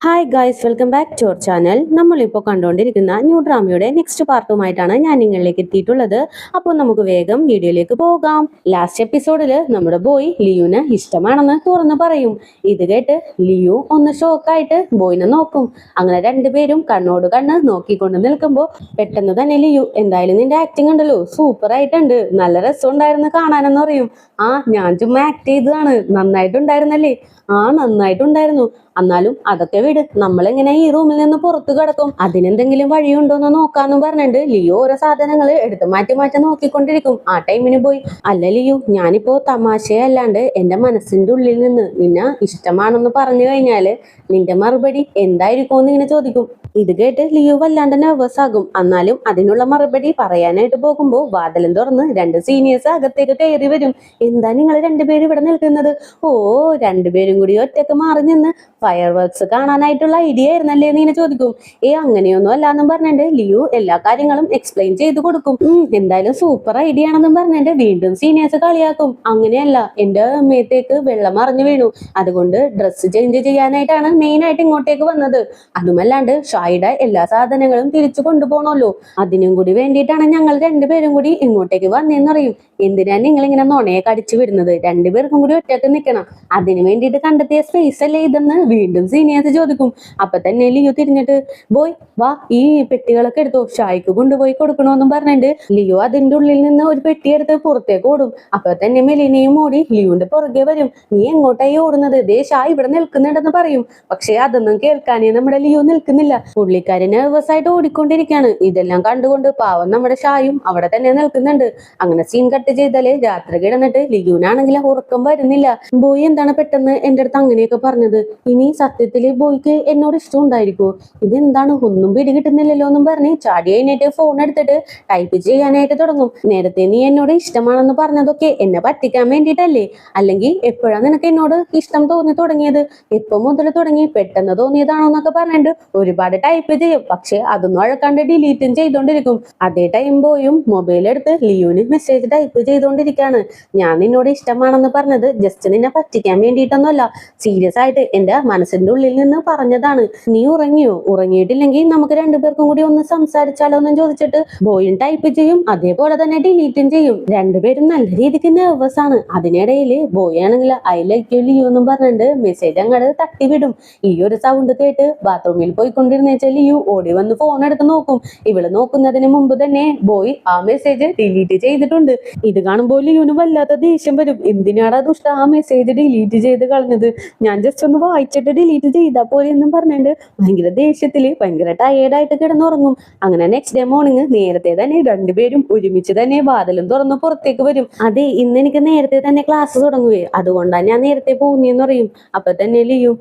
Hi guys, welcome back to our channel. നമ്മളിപ്പോൾ കണ്ടുകൊണ്ടിരിക്കുന്ന new ഡ്രാമയുടെ next പാർട്ടുമായിട്ടാണ് ഞാൻ നിങ്ങളിലേക്ക് എത്തിയിട്ടുള്ളത്. അപ്പോൾ നമുക്ക് വേഗം വീഡിയോയിലേക്ക് പോകാം. ലാസ്റ്റ് എപ്പിസോഡിൽ നമ്മുടെ ബോയ് ലിയുവിന് ഇഷ്ടമാണെന്ന് തുറന്നു പറയും. ഇത് കേട്ട് ലിയു ഒന്ന് ഷോക്കായിട്ട് ബോയിനെ നോക്കും. അങ്ങനെ രണ്ടുപേരും കണ്ണോട് കണ്ണ് നോക്കിക്കൊണ്ട് നിൽക്കുമ്പോൾ പെട്ടെന്ന് തന്നെ ലിയു, എന്തായാലും നിന്റെ ആക്ടിങ് ഉണ്ടല്ലോ, സൂപ്പർ ആയിട്ടുണ്ട്, നല്ല രസമുണ്ടായിരുന്നു കാണാനെന്ന് പറയും. ഞാൻ ചുമ്മാ ആക്ട് ചെയ്തതാണ്, നന്നായിട്ടുണ്ടായിരുന്നല്ലേ? നന്നായിട്ടുണ്ടായിരുന്നു. എന്നാലും അതൊക്കെ വിട്, നമ്മളെങ്ങനെ ഈ റൂമിൽ നിന്ന് പുറത്തു കിടക്കും, അതിനെന്തെങ്കിലും വഴിയുണ്ടോന്ന് നോക്കാന്നും പറഞ്ഞിട്ട് ലിയോ ഓരോ സാധനങ്ങൾ എടുത്ത് മാറ്റി മാറ്റി നോക്കിക്കൊണ്ടിരിക്കും. ആ ടൈമിന് പോയി, അല്ല ലിയോ, ഞാനിപ്പോ തമാശയല്ലാണ്ട് എന്റെ മനസ്സിന്റെ ഉള്ളിൽ നിന്ന് നിന്നെ ഇഷ്ടമാണെന്ന് പറഞ്ഞു കഴിഞ്ഞാല് നിന്റെ മറുപടി എന്തായിരിക്കും എന്ന് ഇങ്ങനെ ചോദിക്കും. ഇത് കേട്ട് ലിയോ വല്ലാണ്ട് നെർവസ് ആകും. എന്നാലും അതിനുള്ള മറുപടി പറയാനായിട്ട് പോകുമ്പോ വാതിലും തുറന്ന് രണ്ട് സീനിയേഴ്സ് അകത്തേക്ക് കയറി വരും. എന്താ നിങ്ങൾ രണ്ടുപേരും ഇവിടെ നിൽക്കുന്നത്? രണ്ടുപേരും കൂടി ഒറ്റക്ക് മാറി നിന്ന് ഫയർ വർക്ക്സ് കാണാനായിട്ടുള്ള ഐഡിയ ആയിരുന്നല്ലേ എന്ന് ഇങ്ങനെ ചോദിക്കും. അങ്ങനെയൊന്നും അല്ലാന്നും പറഞ്ഞിട്ട് ലിയു എല്ലാ കാര്യങ്ങളും എക്സ്പ്ലെയിൻ ചെയ്ത് കൊടുക്കും. എന്തായാലും സൂപ്പർ ഐഡിയ ആണെന്നും പറഞ്ഞിട്ട് വീണ്ടും സീനിയേഴ്സ് കളിയാക്കും. അങ്ങനെയല്ല, എന്റെ മേത്തേക്ക് വെള്ളം മറിഞ്ഞു വീണു, അതുകൊണ്ട് ഡ്രസ്സ് ചേഞ്ച് ചെയ്യാനായിട്ടാണ് മെയിൻ ആയിട്ട് ഇങ്ങോട്ടേക്ക് വന്നത്. അതുമല്ലാണ്ട് ഷായുടെ എല്ലാ സാധനങ്ങളും തിരിച്ചു കൊണ്ടുപോകണമല്ലോ, അതിനും കൂടി വേണ്ടിയിട്ടാണ് ഞങ്ങൾ രണ്ടുപേരും കൂടി ഇങ്ങോട്ടേക്ക് വന്നേന്ന് പറയും. എന്തിനാണ് നിങ്ങൾ ഇങ്ങനെ നുണയെ കടിച്ചു വിടുന്നത്? രണ്ടുപേർക്കും കൂടി ഒറ്റക്ക് നിൽക്കണം, അതിനു വേണ്ടിയിട്ട് കണ്ടെത്തിയ സ്പേസ് അല്ലേ ഇതെന്ന് വീണ്ടും സീനിയേഴ്സ് ചോദിക്കും. അപ്പൊ തന്നെ ലിയോ തിരിഞ്ഞിട്ട്, ബോയ് വാ, ഈ പെട്ടികളൊക്കെ എടുത്തോ, ഷായ്ക്ക് കൊണ്ടുപോയി കൊടുക്കണോന്നും പറഞ്ഞിട്ട് ലിയോ അതിന്റെ ഉള്ളിൽ നിന്ന് ഒരു പെട്ടി എടുത്ത് പുറത്തേക്ക് ഓടും. അപ്പൊ തന്നെ മെലിനയും ഓടി ലിയോന്റെ പുറകെ വരും. നീ എങ്ങോട്ടായി ഓടുന്നത്? ദേ ഷാ ഇവിടെ നിൽക്കുന്നുണ്ടെന്ന് പറയും. പക്ഷെ അതൊന്നും കേൾക്കാനേ നമ്മുടെ ലിയോ നിൽക്കുന്നില്ല. പുള്ളിക്കാരി നെർവസ് ആയിട്ട് ഓടിക്കൊണ്ടിരിക്കുകയാണ്. ഇതെല്ലാം കണ്ടുകൊണ്ട് പാവം നമ്മുടെ ഷായും അവിടെ തന്നെ നിൽക്കുന്നുണ്ട്. അങ്ങനെ സീൻ കട്ട് ചെയ്താല് രാത്രി കിടന്നിട്ട് ലിയുവിനാണെങ്കിൽ ഉറക്കം വരുന്നില്ല. ബോയ് എന്താണ് പെട്ടെന്ന് എന്റെ അടുത്ത് അങ്ങനെയൊക്കെ പറഞ്ഞത്? ഇനി സത്യത്തില് ബോയ്ക്ക് എന്നോട് ഇഷ്ടം ഉണ്ടായിരിക്കുമോ? ഇതെന്താണ്, ഒന്നും പിടികിട്ടുന്നില്ലല്ലോ എന്നും പറഞ്ഞ് ചാടി കഴിഞ്ഞിട്ട് ഫോൺ എടുത്തിട്ട് ടൈപ്പ് ചെയ്യാനായിട്ട് തുടങ്ങും. നേരത്തെ നീ എന്നോട് ഇഷ്ടമാണെന്ന് പറഞ്ഞതൊക്കെ എന്നെ പറ്റിക്കാൻ വേണ്ടിയിട്ടല്ലേ? അല്ലെങ്കിൽ എപ്പോഴാണ് നിനക്ക് എന്നോട് ഇഷ്ടം തോന്നി തുടങ്ങിയത്? എപ്പോ മുതൽ തുടങ്ങി? പെട്ടെന്ന് തോന്നിയതാണോ എന്നൊക്കെ പറഞ്ഞിട്ട് ഒരുപാട് ടൈപ്പ് ചെയ്യും. പക്ഷെ അതൊന്നും അഴക്കാണ്ട് ഡിലീറ്റും ചെയ്തോണ്ടിരിക്കും. അതേ ടൈം ബോയും മൊബൈൽ എടുത്ത് ലിയുവിന് മെസ്സേജ് ടൈപ്പ് ചെയ്തോണ്ടിരിക്കാണ്. ഞാൻ നിന്നോട് ഇഷ്ടമാണെന്ന് പറഞ്ഞത് ജസ്റ്റ് നിന്നെ പറ്റിക്കാൻ വേണ്ടിയിട്ടൊന്നുമല്ല, സീരിയസ് ആയിട്ട് എന്റെ മനസ്സിന്റെ ഉള്ളിൽ നിന്ന് പറഞ്ഞതാണ്. നീ ഉറങ്ങിയോ? ഉറങ്ങിയിട്ടില്ലെങ്കിൽ നമുക്ക് രണ്ടുപേർക്കും കൂടി ഒന്ന് സംസാരിച്ചാലോ എന്നും ചോദിച്ചിട്ട് ബോയും ടൈപ്പ് ചെയ്യും, അതേപോലെ തന്നെ ഡിലീറ്റും ചെയ്യും. രണ്ടുപേരും നല്ല രീതിക്ക് നെർവസ് ആണ്. അതിനിടയിൽ ബോയ് ആണെങ്കിൽ ഐ ലൈക്ക് യു ലിയു എന്നും പറഞ്ഞിട്ട് മെസ്സേജ് അങ്ങോട്ട് തട്ടിവിടും. ഈ ഒരു സൗണ്ട് കേട്ട് ബാത്റൂമിൽ പോയിക്കൊണ്ടിരുന്ന ലിയു ഓടി വന്ന് ഫോൺ എടുത്ത് നോക്കും. ഇവള് നോക്കുന്നതിന് മുമ്പ് തന്നെ ബോയ് ആ മെസ്സേജ് ഡിലീറ്റ് ചെയ്തിട്ടുണ്ട്. ഇത് കാണുമ്പോൾ ലിയുവിന് വല്ലാത്ത ദേഷ്യം വരും. എന്തിനാടാ ദുഷ്ട ആ മെസ്സേജ് ഡിലീറ്റ് ചെയ്ത് കളഞ്ഞത്? ഞാൻ ജസ്റ്റ് ഒന്ന് വായിച്ചിട്ട് ഡിലീറ്റ് ചെയ്താൽ പോലെ എന്നും പറഞ്ഞിട്ട് ഭയങ്കര ദേഷ്യത്തില് ഭയങ്കര ടയേർഡായിട്ട് കിടന്നുറങ്ങും. അങ്ങനെ നെക്സ്റ്റ് ഡേ മോർണിംഗ് നേരത്തെ തന്നെ രണ്ടുപേരും ഒരുമിച്ച് തന്നെ വാതിലും തുറന്ന് പുറത്തേക്ക് വരും. അതെ, ഇന്ന് എനിക്ക് നേരത്തെ തന്നെ ക്ലാസ് തുടങ്ങുകയെ, അതുകൊണ്ടാണ് ഞാൻ നേരത്തെ പോകുന്നതെന്ന് പറയും. അപ്പൊ തന്നെ ലിയു,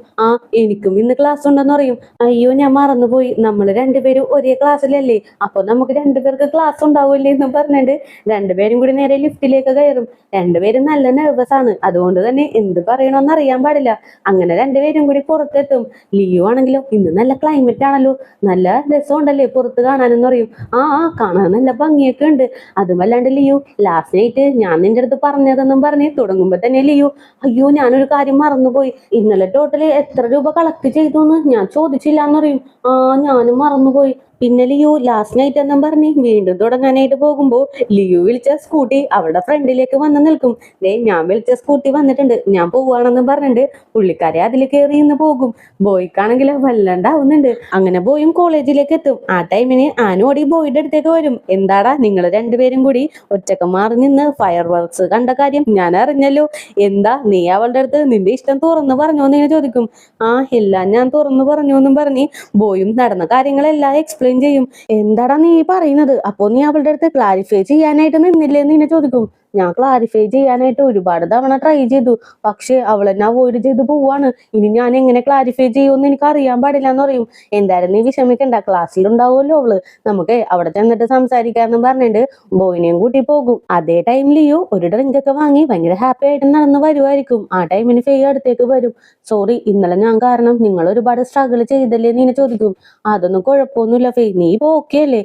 എനിക്കും ഇന്ന് ക്ലാസ് ഉണ്ടെന്ന് പറയും. അയ്യോ, ഞാൻ മറന്നുപോയി, നമ്മൾ രണ്ടുപേരും ഒരേ ക്ലാസ്സിലല്ലേ, അപ്പൊ നമുക്ക് രണ്ടുപേർക്ക് ക്ലാസ് ഉണ്ടാവില്ലേ എന്ന് പറഞ്ഞിട്ട് രണ്ടുപേരും കൂടി നേരെ ലിഫ്റ്റിലേക്ക് കയറും. രണ്ടുപേരും നല്ല നെർവസ് ആണ്, അതുകൊണ്ട് തന്നെ എന്ത് പറയണമെന്ന് അറിയാൻ പാടില്ല. അങ്ങനെ രണ്ടുപേരും കൂടി പുറത്തെത്തും. ലിയു ആണെങ്കിലോ, ഇന്ന് നല്ല ക്ലൈമറ്റ് ആണല്ലോ, നല്ല രസമുണ്ടല്ലേ പുറത്ത് കാണാനെന്ന് പറയും. കാണാൻ നല്ല ഭംഗിയൊക്കെ ഉണ്ട്. അതുമല്ലാണ്ട് ലിയു, ലാസ്റ്റ് നൈറ്റ് ഞാൻ നിന്റെ അടുത്ത് പറഞ്ഞതെന്നും പറഞ്ഞ് തുടങ്ങുമ്പോ തന്നെ ലിയു, അയ്യോ ഞാനൊരു കാര്യം മറന്നുപോയി, ഇന്നലെ ടോട്ടല് എത്ര രൂപ കളക്ട് ചെയ്തു എന്ന് ഞാൻ ചോദിച്ചില്ല എന്ന് പറയും. ഞാനും മറന്നുപോയി. പിന്നെ ലിയു ലാസ്റ്റ് നൈറ്റ് എന്നും പറഞ്ഞ് വീണ്ടും തുടങ്ങാനായിട്ട് പോകുമ്പോ ലിയു വിളിച്ച സ്കൂട്ടി അവളുടെ ഫ്രണ്ടിലേക്ക് വന്ന് നിൽക്കും. ഞാൻ വിളിച്ച സ്കൂട്ടി വന്നിട്ടുണ്ട്, ഞാൻ പോവാണെന്ന് പറഞ്ഞിട്ട് പുള്ളിക്കാരെ അതിൽ കയറി ഇന്ന് പോകും. ബോയ്ക്കാണെങ്കിൽ വല്ലാണ്ടാവുന്നുണ്ട്. അങ്ങനെ ബോയും കോളേജിലേക്ക് എത്തും. ആ ടൈമിന് ആനോടി ബോയുടെ അടുത്തേക്ക് വരും. എന്താടാ നിങ്ങൾ രണ്ടുപേരും കൂടി ഒറ്റക്ക് മാറി നിന്ന് ഫയർ വർക്ക്സ് കണ്ട കാര്യം ഞാൻ അറിഞ്ഞല്ലോ, എന്താ നീ അവളുടെ അടുത്ത് നിന്റെ ഇഷ്ടം തുറന്നു പറഞ്ഞോന്ന് ഇങ്ങനെ ചോദിക്കും. എല്ലാം ഞാൻ തുറന്നു പറഞ്ഞു എന്നും പറഞ്ഞ് ബോയും നടന്ന കാര്യങ്ങളെല്ലാം എക്സ്പ്ലെയിൻ ചെയ്യും. എന്താടാ നീ പറയുന്നത്? അപ്പൊ നീ അവളുടെ അടുത്ത് ക്ലാരിഫൈ ചെയ്യാനായിട്ട് നിന്നില്ലേന്ന് ഇങ്ങനെ ചോദിക്കും. ഞാൻ ക്ലാരിഫൈ ചെയ്യാനായിട്ട് ഒരുപാട് തവണ ട്രൈ ചെയ്തു, പക്ഷെ അവൾ എന്നെ അവോയ്ഡ് ചെയ്ത് പോവാണ്. ഇനി ഞാൻ എങ്ങനെ ക്ലാരിഫൈ ചെയ്യുമെന്ന് എനിക്ക് അറിയാൻ പാടില്ല എന്ന് പറയും. എന്തായാലും നീ വിഷമിക്കണ്ട, ക്ലാസ്സിലുണ്ടാവുമല്ലോ അവള്, നമുക്ക് അവിടെ ചെന്നിട്ട് സംസാരിക്കാന്ന് പറഞ്ഞിട്ട് ബോയിനെയും കൂട്ടി പോകും. അതേ ടൈം ലിയു ഒരു ഡ്രിങ്ക് ഒക്കെ വാങ്ങി ഭയങ്കര ഹാപ്പി ആയിട്ട് നടന്ന് വരുമായിരിക്കും. ആ ടൈമിന് ഫെയ് അടുത്തേക്ക് വരും. സോറി, ഇന്നലെ ഞാൻ കാരണം നിങ്ങൾ ഒരുപാട് സ്ട്രഗിൾ ചെയ്തല്ലേ നീ ചോദിക്കും. അതൊന്നും കുഴപ്പമൊന്നുമില്ല ഫെയ്, നീ ഇപ്പൊ ഓക്കെ അല്ലേ?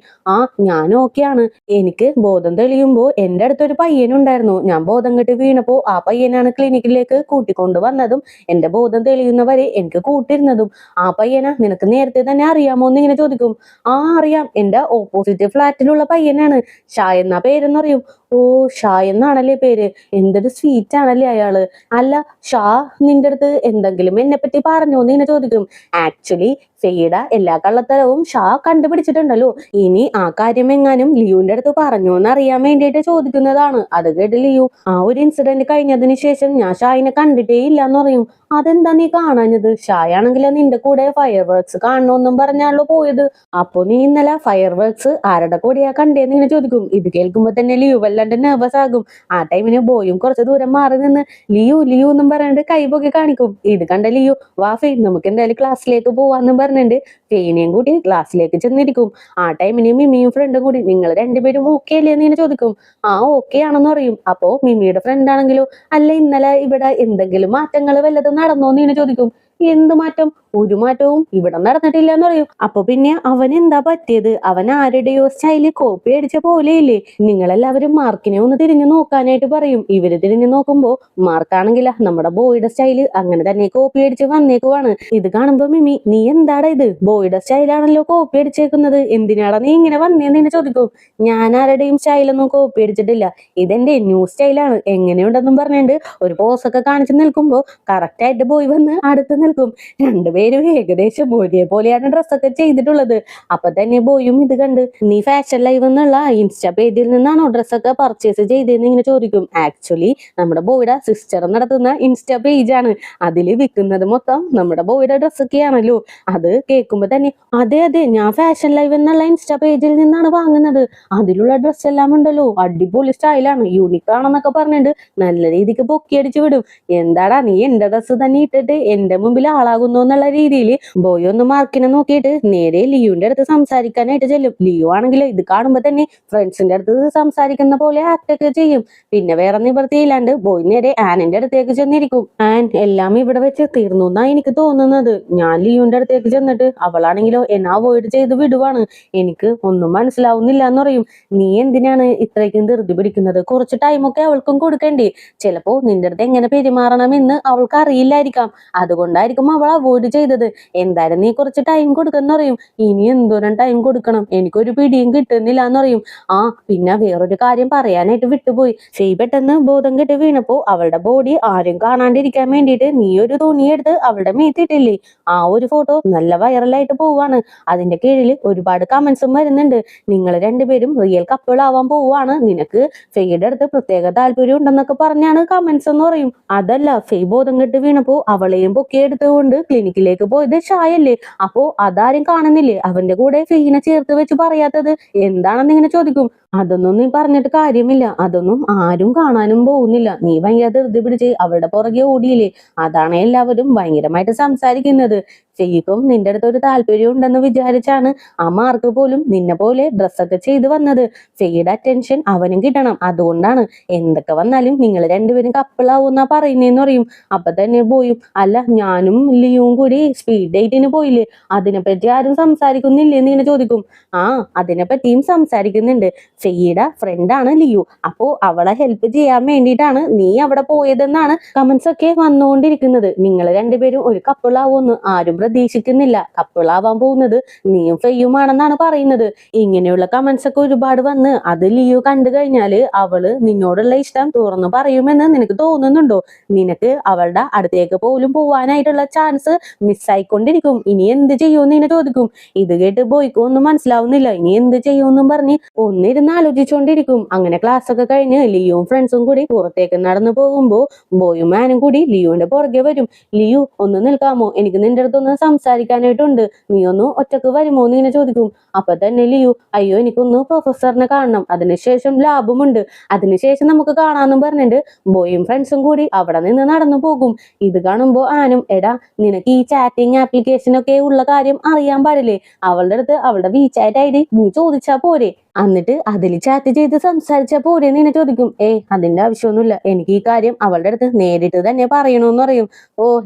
ഞാനും ഓക്കെയാണ്. എനിക്ക് ബോധം തെളിയുമ്പോ എന്റെ അടുത്തൊരു പയ്യൻ പയ്യനുണ്ടായിരുന്നു. ഞാൻ ബോധം കെട്ട് വീണപ്പോ ആ പയ്യനാണ് ക്ലിനിക്കിലേക്ക് കൂട്ടിക്കൊണ്ടു വന്നതും എന്റെ ബോധം തെളിയുന്നവരെ എനിക്ക് കൂട്ടിരുന്നതും. ആ പയ്യനാ നിനക്ക് നേരത്തെ തന്നെ അറിയാമോ എന്ന് ഇങ്ങനെ ചോദിക്കും. ആ അറിയാം, എന്റെ ഓപ്പോസിറ്റ് ഫ്ലാറ്റിലുള്ള പയ്യനാണ്. ഷാ എന്നാ പേരെന്ന് പറയും. ഓ, ഷാ എന്നാണല്ലേ പേര്. എന്തൊരു സ്വീറ്റ് ആണല്ലേ അയാള്. അല്ല ഷാ, നിന്റെ അടുത്ത് എന്തെങ്കിലും എന്നെ പറ്റി പറഞ്ഞോ എന്ന് ഇങ്ങനെ ചോദിക്കും. ആക്ച്വലി ഫെയ്യുടെ എല്ലാ കള്ളത്തരവും ഷാ കണ്ടുപിടിച്ചിട്ടുണ്ടല്ലോ. ഇനി ആ കാര്യം എങ്ങാനും ലിയുവിന്റെ അടുത്ത് പറഞ്ഞോ എന്ന് അറിയാൻ വേണ്ടിയിട്ട് ചോദിക്കുന്നതാണ്. അത് കേട്ട് ലിയു, ആ ഒരു ഇൻസിഡന്റ് കഴിഞ്ഞതിന് ശേഷം ഞാൻ ഷായിനെ കണ്ടിട്ടേ ഇല്ല എന്ന് പറയും. അതെന്താ നീ കാണാഞ്ഞത്? ഷായാണെങ്കിൽ നിന്റെ കൂടെ ഫയർ വർക്ക്സ് കാണണമെന്നും പറഞ്ഞാണല്ലോ പോയത്. അപ്പൊ നീ ഇന്നലെ ഫയർ വർക്ക്സ് ആരുടെ കൂടെയാ കണ്ടേന്ന് ഇങ്ങനെ ചോദിക്കും. ഇത് കേൾക്കുമ്പോ തന്നെ ലിയു വല്ലാണ്ട് നെർവസ് ആകും. ആ ടൈമിന് ബോയും കുറച്ച് ദൂരം മാറി നിന്ന് ലിയു ലിയു എന്നും പറഞ്ഞിട്ട് കൈപൊക്കെ കാണിക്കും. ഇത് കണ്ട ലിയു, വാ ഫെയ്, നമുക്ക് എന്തായാലും ക്ലാസ്സിലേക്ക് പോവാന്നും പറഞ്ഞിട്ട് ഫെയിനെയും കൂടി ക്ലാസ്സിലേക്ക് ചെന്നിരിക്കും. ആ ടൈമിന് മിമിയും ഫ്രണ്ടും കൂടി നിങ്ങൾ രണ്ടുപേരും ഓക്കെ അല്ലേ എന്ന് ഇങ്ങനെ ചോദിക്കും. ആ ഓക്കെ ആണെന്ന് പറയും. അപ്പോ മിമിയുടെ ഫ്രണ്ട് ആണെങ്കിലോ, അല്ല ഇന്നലെ ഇവിടെ എന്തെങ്കിലും മാറ്റങ്ങൾ വല്ലതും നടന്നോന്ന് ഇങ്ങനെ ചോദിക്കും. എന്ത് മാറ്റം? ഒരു മാറ്റവും ഇവിടെ നടന്നിട്ടില്ല എന്ന് പറയും. അപ്പൊ പിന്നെ അവൻ എന്താ പറ്റിയത്? അവൻ ആരുടെയോ സ്റ്റൈല് കോപ്പി അടിച്ച പോലെയില്ലേ? നിങ്ങളെല്ലാവരും മാർക്കിനെ ഒന്ന് തിരിഞ്ഞു നോക്കാനായിട്ട് പറയും. ഇവര് തിരിഞ്ഞു നോക്കുമ്പോ മാർക്കാണെങ്കില നമ്മുടെ ബോയുടെ സ്റ്റൈല് അങ്ങനെ തന്നെ കോപ്പി അടിച്ച് വന്നേക്കുവാണ്. ഇത് കാണുമ്പോ മിമി, നീ എന്താടാ ഇത്? ബോയുടെ സ്റ്റൈലാണല്ലോ കോപ്പി അടിച്ചേക്കുന്നത്, എന്തിനാടാ നീ ഇങ്ങനെ വന്നേന്ന് ഇങ്ങനെ ചോദിക്കും. ഞാൻ ആരുടെയും സ്റ്റൈലൊന്നും കോപ്പി അടിച്ചിട്ടില്ല, ഇതെന്റെ ന്യൂ സ്റ്റൈലാണ്, എങ്ങനെയുണ്ടെന്നും പറഞ്ഞിട്ട് ഒരു പോസൊക്കെ കാണിച്ചു നിൽക്കുമ്പോ കറക്റ്റ് ആയിട്ട് ബോയ് വന്ന് അടുത്ത് നിൽക്കും. രണ്ടുപേരും ഏകദേശം ഒരേപോലെയാണ് ഡ്രസ്സൊക്കെ ചെയ്തിട്ടുള്ളത്. അപ്പൊ തന്നെ ബോയും ഇത് കണ്ട്, നീ ഫാഷൻ ലൈവ് എന്നുള്ള ഇൻസ്റ്റാ പേജിൽ നിന്നാണോ ഡ്രസ്സൊക്കെ പർച്ചേസ് ചെയ്തതെന്ന് ഇങ്ങനെ ചോദിക്കും. ആക്ച്വലി നമ്മുടെ ബോയുടെ സിസ്റ്റർ നടത്തുന്ന ഇൻസ്റ്റാ പേജാണ്. അതില് വിൽക്കുന്നത് മൊത്തം നമ്മുടെ ബോയുടെ ഡ്രസ്സൊക്കെ ആണല്ലോ. അത് കേൾക്കുമ്പോ തന്നെ, അതെ അതെ, ഞാൻ ഫാഷൻ ലൈവ് എന്നുള്ള ഇൻസ്റ്റാ പേജിൽ നിന്നാണ് വാങ്ങുന്നത്. അതിലുള്ള ഡ്രസ്സ് എല്ലാം ഉണ്ടല്ലോ, അടിപൊളി സ്റ്റൈലാണ്, യൂണിക് ആണെന്നൊക്കെ പറഞ്ഞിട്ട് നല്ല രീതിക്ക് പൊക്കിയടിച്ചു വിടും. എന്താടാ നീ എന്റെ ഡ്രസ്സ് തന്നെ ഇട്ടിട്ട് എന്റെ മുമ്പിൽ ആളാകുന്നു എന്നുള്ള രീതിയിൽ ബോയ് ഒന്ന് മാർക്കിനെ നോക്കിയിട്ട് നേരെ ലിയുവിന്റെ അടുത്ത് സംസാരിക്കാനായിട്ട് ചെല്ലും. ലിയു ആണെങ്കിലോ ഇത് കാണുമ്പോ തന്നെ ഫ്രണ്ട്സിന്റെ അടുത്ത് സംസാരിക്കുന്ന പോലെ ആക്ട് ഒക്കെ ചെയ്യും. പിന്നെ വേറെ നിവൃത്തിയില്ലാണ്ട് ബോയ് നേരെ ആനിന്റെ അടുത്തേക്ക് ചെന്നിരിക്കും. ആൻ, എല്ലാം ഇവിടെ വെച്ച് തീർന്നു എന്നാ എനിക്ക് തോന്നുന്നത്. ഞാൻ ലിയുവിന്റെ അടുത്തേക്ക് ചെന്നിട്ട് അവളാണെങ്കിലോ എന്നെ അവോയ്ഡ് ചെയ്ത് വിടുവാണ്. എനിക്ക് ഒന്നും മനസ്സിലാവുന്നില്ല എന്ന് പറയും. നീ എന്തിനാണ് ഇത്രയ്ക്കും ധൃതി പിടിക്കുന്നത്? കുറച്ച് ടൈമൊക്കെ അവൾക്കും കൊടുക്കണ്ടേ? ചിലപ്പോ നിന്റെ അടുത്ത് എങ്ങനെ പെരുമാറണമെന്ന് അവൾക്ക് അറിയില്ലായിരിക്കാം, അതുകൊണ്ടായിരിക്കും അവൾ അവോയ്ഡ് ചെയ്തത്. എന്തായാലും നീ കുറച്ച് ടൈം കൊടുക്കുന്ന പറയും. ഇനി എന്തോരം ടൈം കൊടുക്കണം, എനിക്കൊരു പിടിയും കിട്ടുന്നില്ല എന്ന് പറയും. ആ പിന്നെ വേറൊരു കാര്യം പറയാനായിട്ട് വിട്ടുപോയി. ഫെയ് പെട്ടെന്ന് ബോധം കെട്ട് വീണപ്പോ അവളുടെ ബോഡി ആരും കാണാണ്ടിരിക്കാൻ വേണ്ടിയിട്ട് നീ ഒരു തുണിയെടുത്ത് അവളുടെ മേത്തിട്ടില്ലേ? ആ ഒരു ഫോട്ടോ നല്ല വൈറലായിട്ട് പോവാണ്. അതിന്റെ കീഴിൽ ഒരുപാട് കമന്റ്സും വരുന്നുണ്ട്. നിങ്ങൾ രണ്ടുപേരും റിയൽ കപ്പിൾ ആവാൻ പോവാണ്, നിനക്ക് ഫെയ്യുടെ അടുത്ത് പ്രത്യേക താല്പര്യം ഉണ്ടെന്നൊക്കെ പറഞ്ഞാണ് കമന്റ്സ് എന്ന് പറയും. അതല്ല, ഫെയ് ബോധം കെട്ട് വീണപ്പോ അവളെയും പൊക്കി എടുത്തുകൊണ്ട് ക്ലിനിക്കിലേക്ക് പോയത് ഷായല്ലേ? അപ്പോ അതാരും കാണുന്നില്ലേ? അവന്റെ കൂടെ ഫെയ്നെ ചേർത്ത് വെച്ച് പറയാത്തത് എന്താണെന്ന് ഇങ്ങനെ ചോദിക്കും. അതൊന്നും നീ പറഞ്ഞിട്ട് കാര്യമില്ല, അതൊന്നും ആരും കാണാനും പോകുന്നില്ല. നീ ഭയങ്കര ധൃതി പിടിച്ച് അവളുടെ പുറകെ ഓടിയില്ലേ, അതാണ് എല്ലാവരും ഭയങ്കരമായിട്ട് സംസാരിക്കുന്നത്. ഫെയ്ക്കും നിന്റെ അടുത്ത് ഒരു താല്പര്യം ഉണ്ടെന്ന് വിചാരിച്ചാണ് ആ മാർക്ക് പോലും നിന്നെ പോലെ ഡ്രസ്സൊക്കെ ചെയ്ത് വന്നത്. ഫെയ്യുടെ അറ്റൻഷൻ അവനും കിട്ടണം, അതുകൊണ്ടാണ്. എന്തൊക്കെ വന്നാലും നിങ്ങൾ രണ്ടുപേരും കപ്പിളാവൂന്നാ പറയുന്നേന്ന് പറയും. അപ്പൊ തന്നെ പോയും, അല്ല ഞാനും ലിയുവും കൂടി സ്പീഡ് ഡേറ്റിന് പോയില്ലേ, അതിനെപ്പറ്റി ആരും സംസാരിക്കുന്നില്ലേ എന്ന് ഇങ്ങനെ ചോദിക്കും. ആ, അതിനെപ്പറ്റിയും സംസാരിക്കുന്നുണ്ട്. ഫെയ്യുടെ ഫ്രണ്ടാണ് ലിയു, അപ്പോ അവളെ ഹെൽപ്പ് ചെയ്യാൻ വേണ്ടിയിട്ടാണ് നീ അവിടെ പോയതെന്നാണ് കമന്റ്സ് ഒക്കെ വന്നുകൊണ്ടിരിക്കുന്നത്. നിങ്ങൾ രണ്ടുപേരും ഒരു കപ്പിളാവൂന്ന് ആരും പ്രതീക്ഷിക്കുന്നില്ല. കപ്പിളാവാൻ പോകുന്നത് നീയും ഫെയ്യുമാണെന്നാണ് പറയുന്നത്. ഇങ്ങനെയുള്ള കമന്റ്സ് ഒക്കെ ഒരുപാട് വന്ന് അത് ലിയു കണ്ടു കഴിഞ്ഞാല് അവള് നിന്നോടുള്ള ഇഷ്ടം തുറന്നു പറയുമെന്ന് നിനക്ക് തോന്നുന്നുണ്ടോ? നിനക്ക് അവളുടെ അടുത്തേക്ക് പോലും പോവാനായിട്ടുള്ള ചാൻസ് മിസ്സായിക്കൊണ്ടിരിക്കും. ഇനി എന്ത് ചെയ്യുമെന്ന് ഇങ്ങനെ ചോദിക്കും. ഇത് കേട്ട് ബോയ്ക്കും ഒന്നും മനസ്സിലാവുന്നില്ല. ഇനി എന്ത് ചെയ്യുമെന്നും പറഞ്ഞ് ഒന്നിരുന്ന് ആലോചിച്ചുകൊണ്ടിരിക്കും. അങ്ങനെ ക്ലാസ് ഒക്കെ കഴിഞ്ഞ് ലിയുവും ഫ്രണ്ട്സും കൂടി പുറത്തേക്ക് നടന്നു പോകുമ്പോ ബോയും മാനും കൂടി ലിയുവിന്റെ പുറകെ വരും. ലിയു, ഒന്ന് നിൽക്കാമോ? എനിക്ക് നിന്റെ അടുത്തൊന്ന് സംസാരിക്കാനായിട്ടുണ്ട്, നീ ഒന്ന് ഒറ്റക്ക് വരുമോ എന്ന് ഇങ്ങനെ ചോദിക്കും. അപ്പൊ തന്നെ ലിയു, അയ്യോ എനിക്കൊന്ന് പ്രൊഫസറിനെ കാണണം, അതിനുശേഷം ലാബുമുണ്ട്, അതിനുശേഷം നമുക്ക് കാണാമെന്നും പറഞ്ഞിട്ട് ബോയും ഫ്രണ്ട്സും കൂടി അവിടെ നിന്ന് നടന്നു പോകും. ഇത് കാണുമ്പോ ആനും, എടാ നിനക്ക് ഈ ചാറ്റിംഗ് ആപ്ലിക്കേഷൻ ഒക്കെ ഉള്ള കാര്യം അറിയാൻ പാടില്ലേ? അവളുടെ അടുത്ത് അവളുടെ WeChat ID നീ ചോദിച്ചാ പോരെ? എന്നിട്ട് അതിൽ ചാറ്റ് ചെയ്ത് സംസാരിച്ച പോരെ നിന്നെ ചോദിക്കും. അതിന്റെ ആവശ്യമൊന്നുമില്ല, എനിക്ക് ഈ കാര്യം അവളുടെ അടുത്ത് നേരിട്ട് തന്നെ പറയണമെന്ന് പറയും.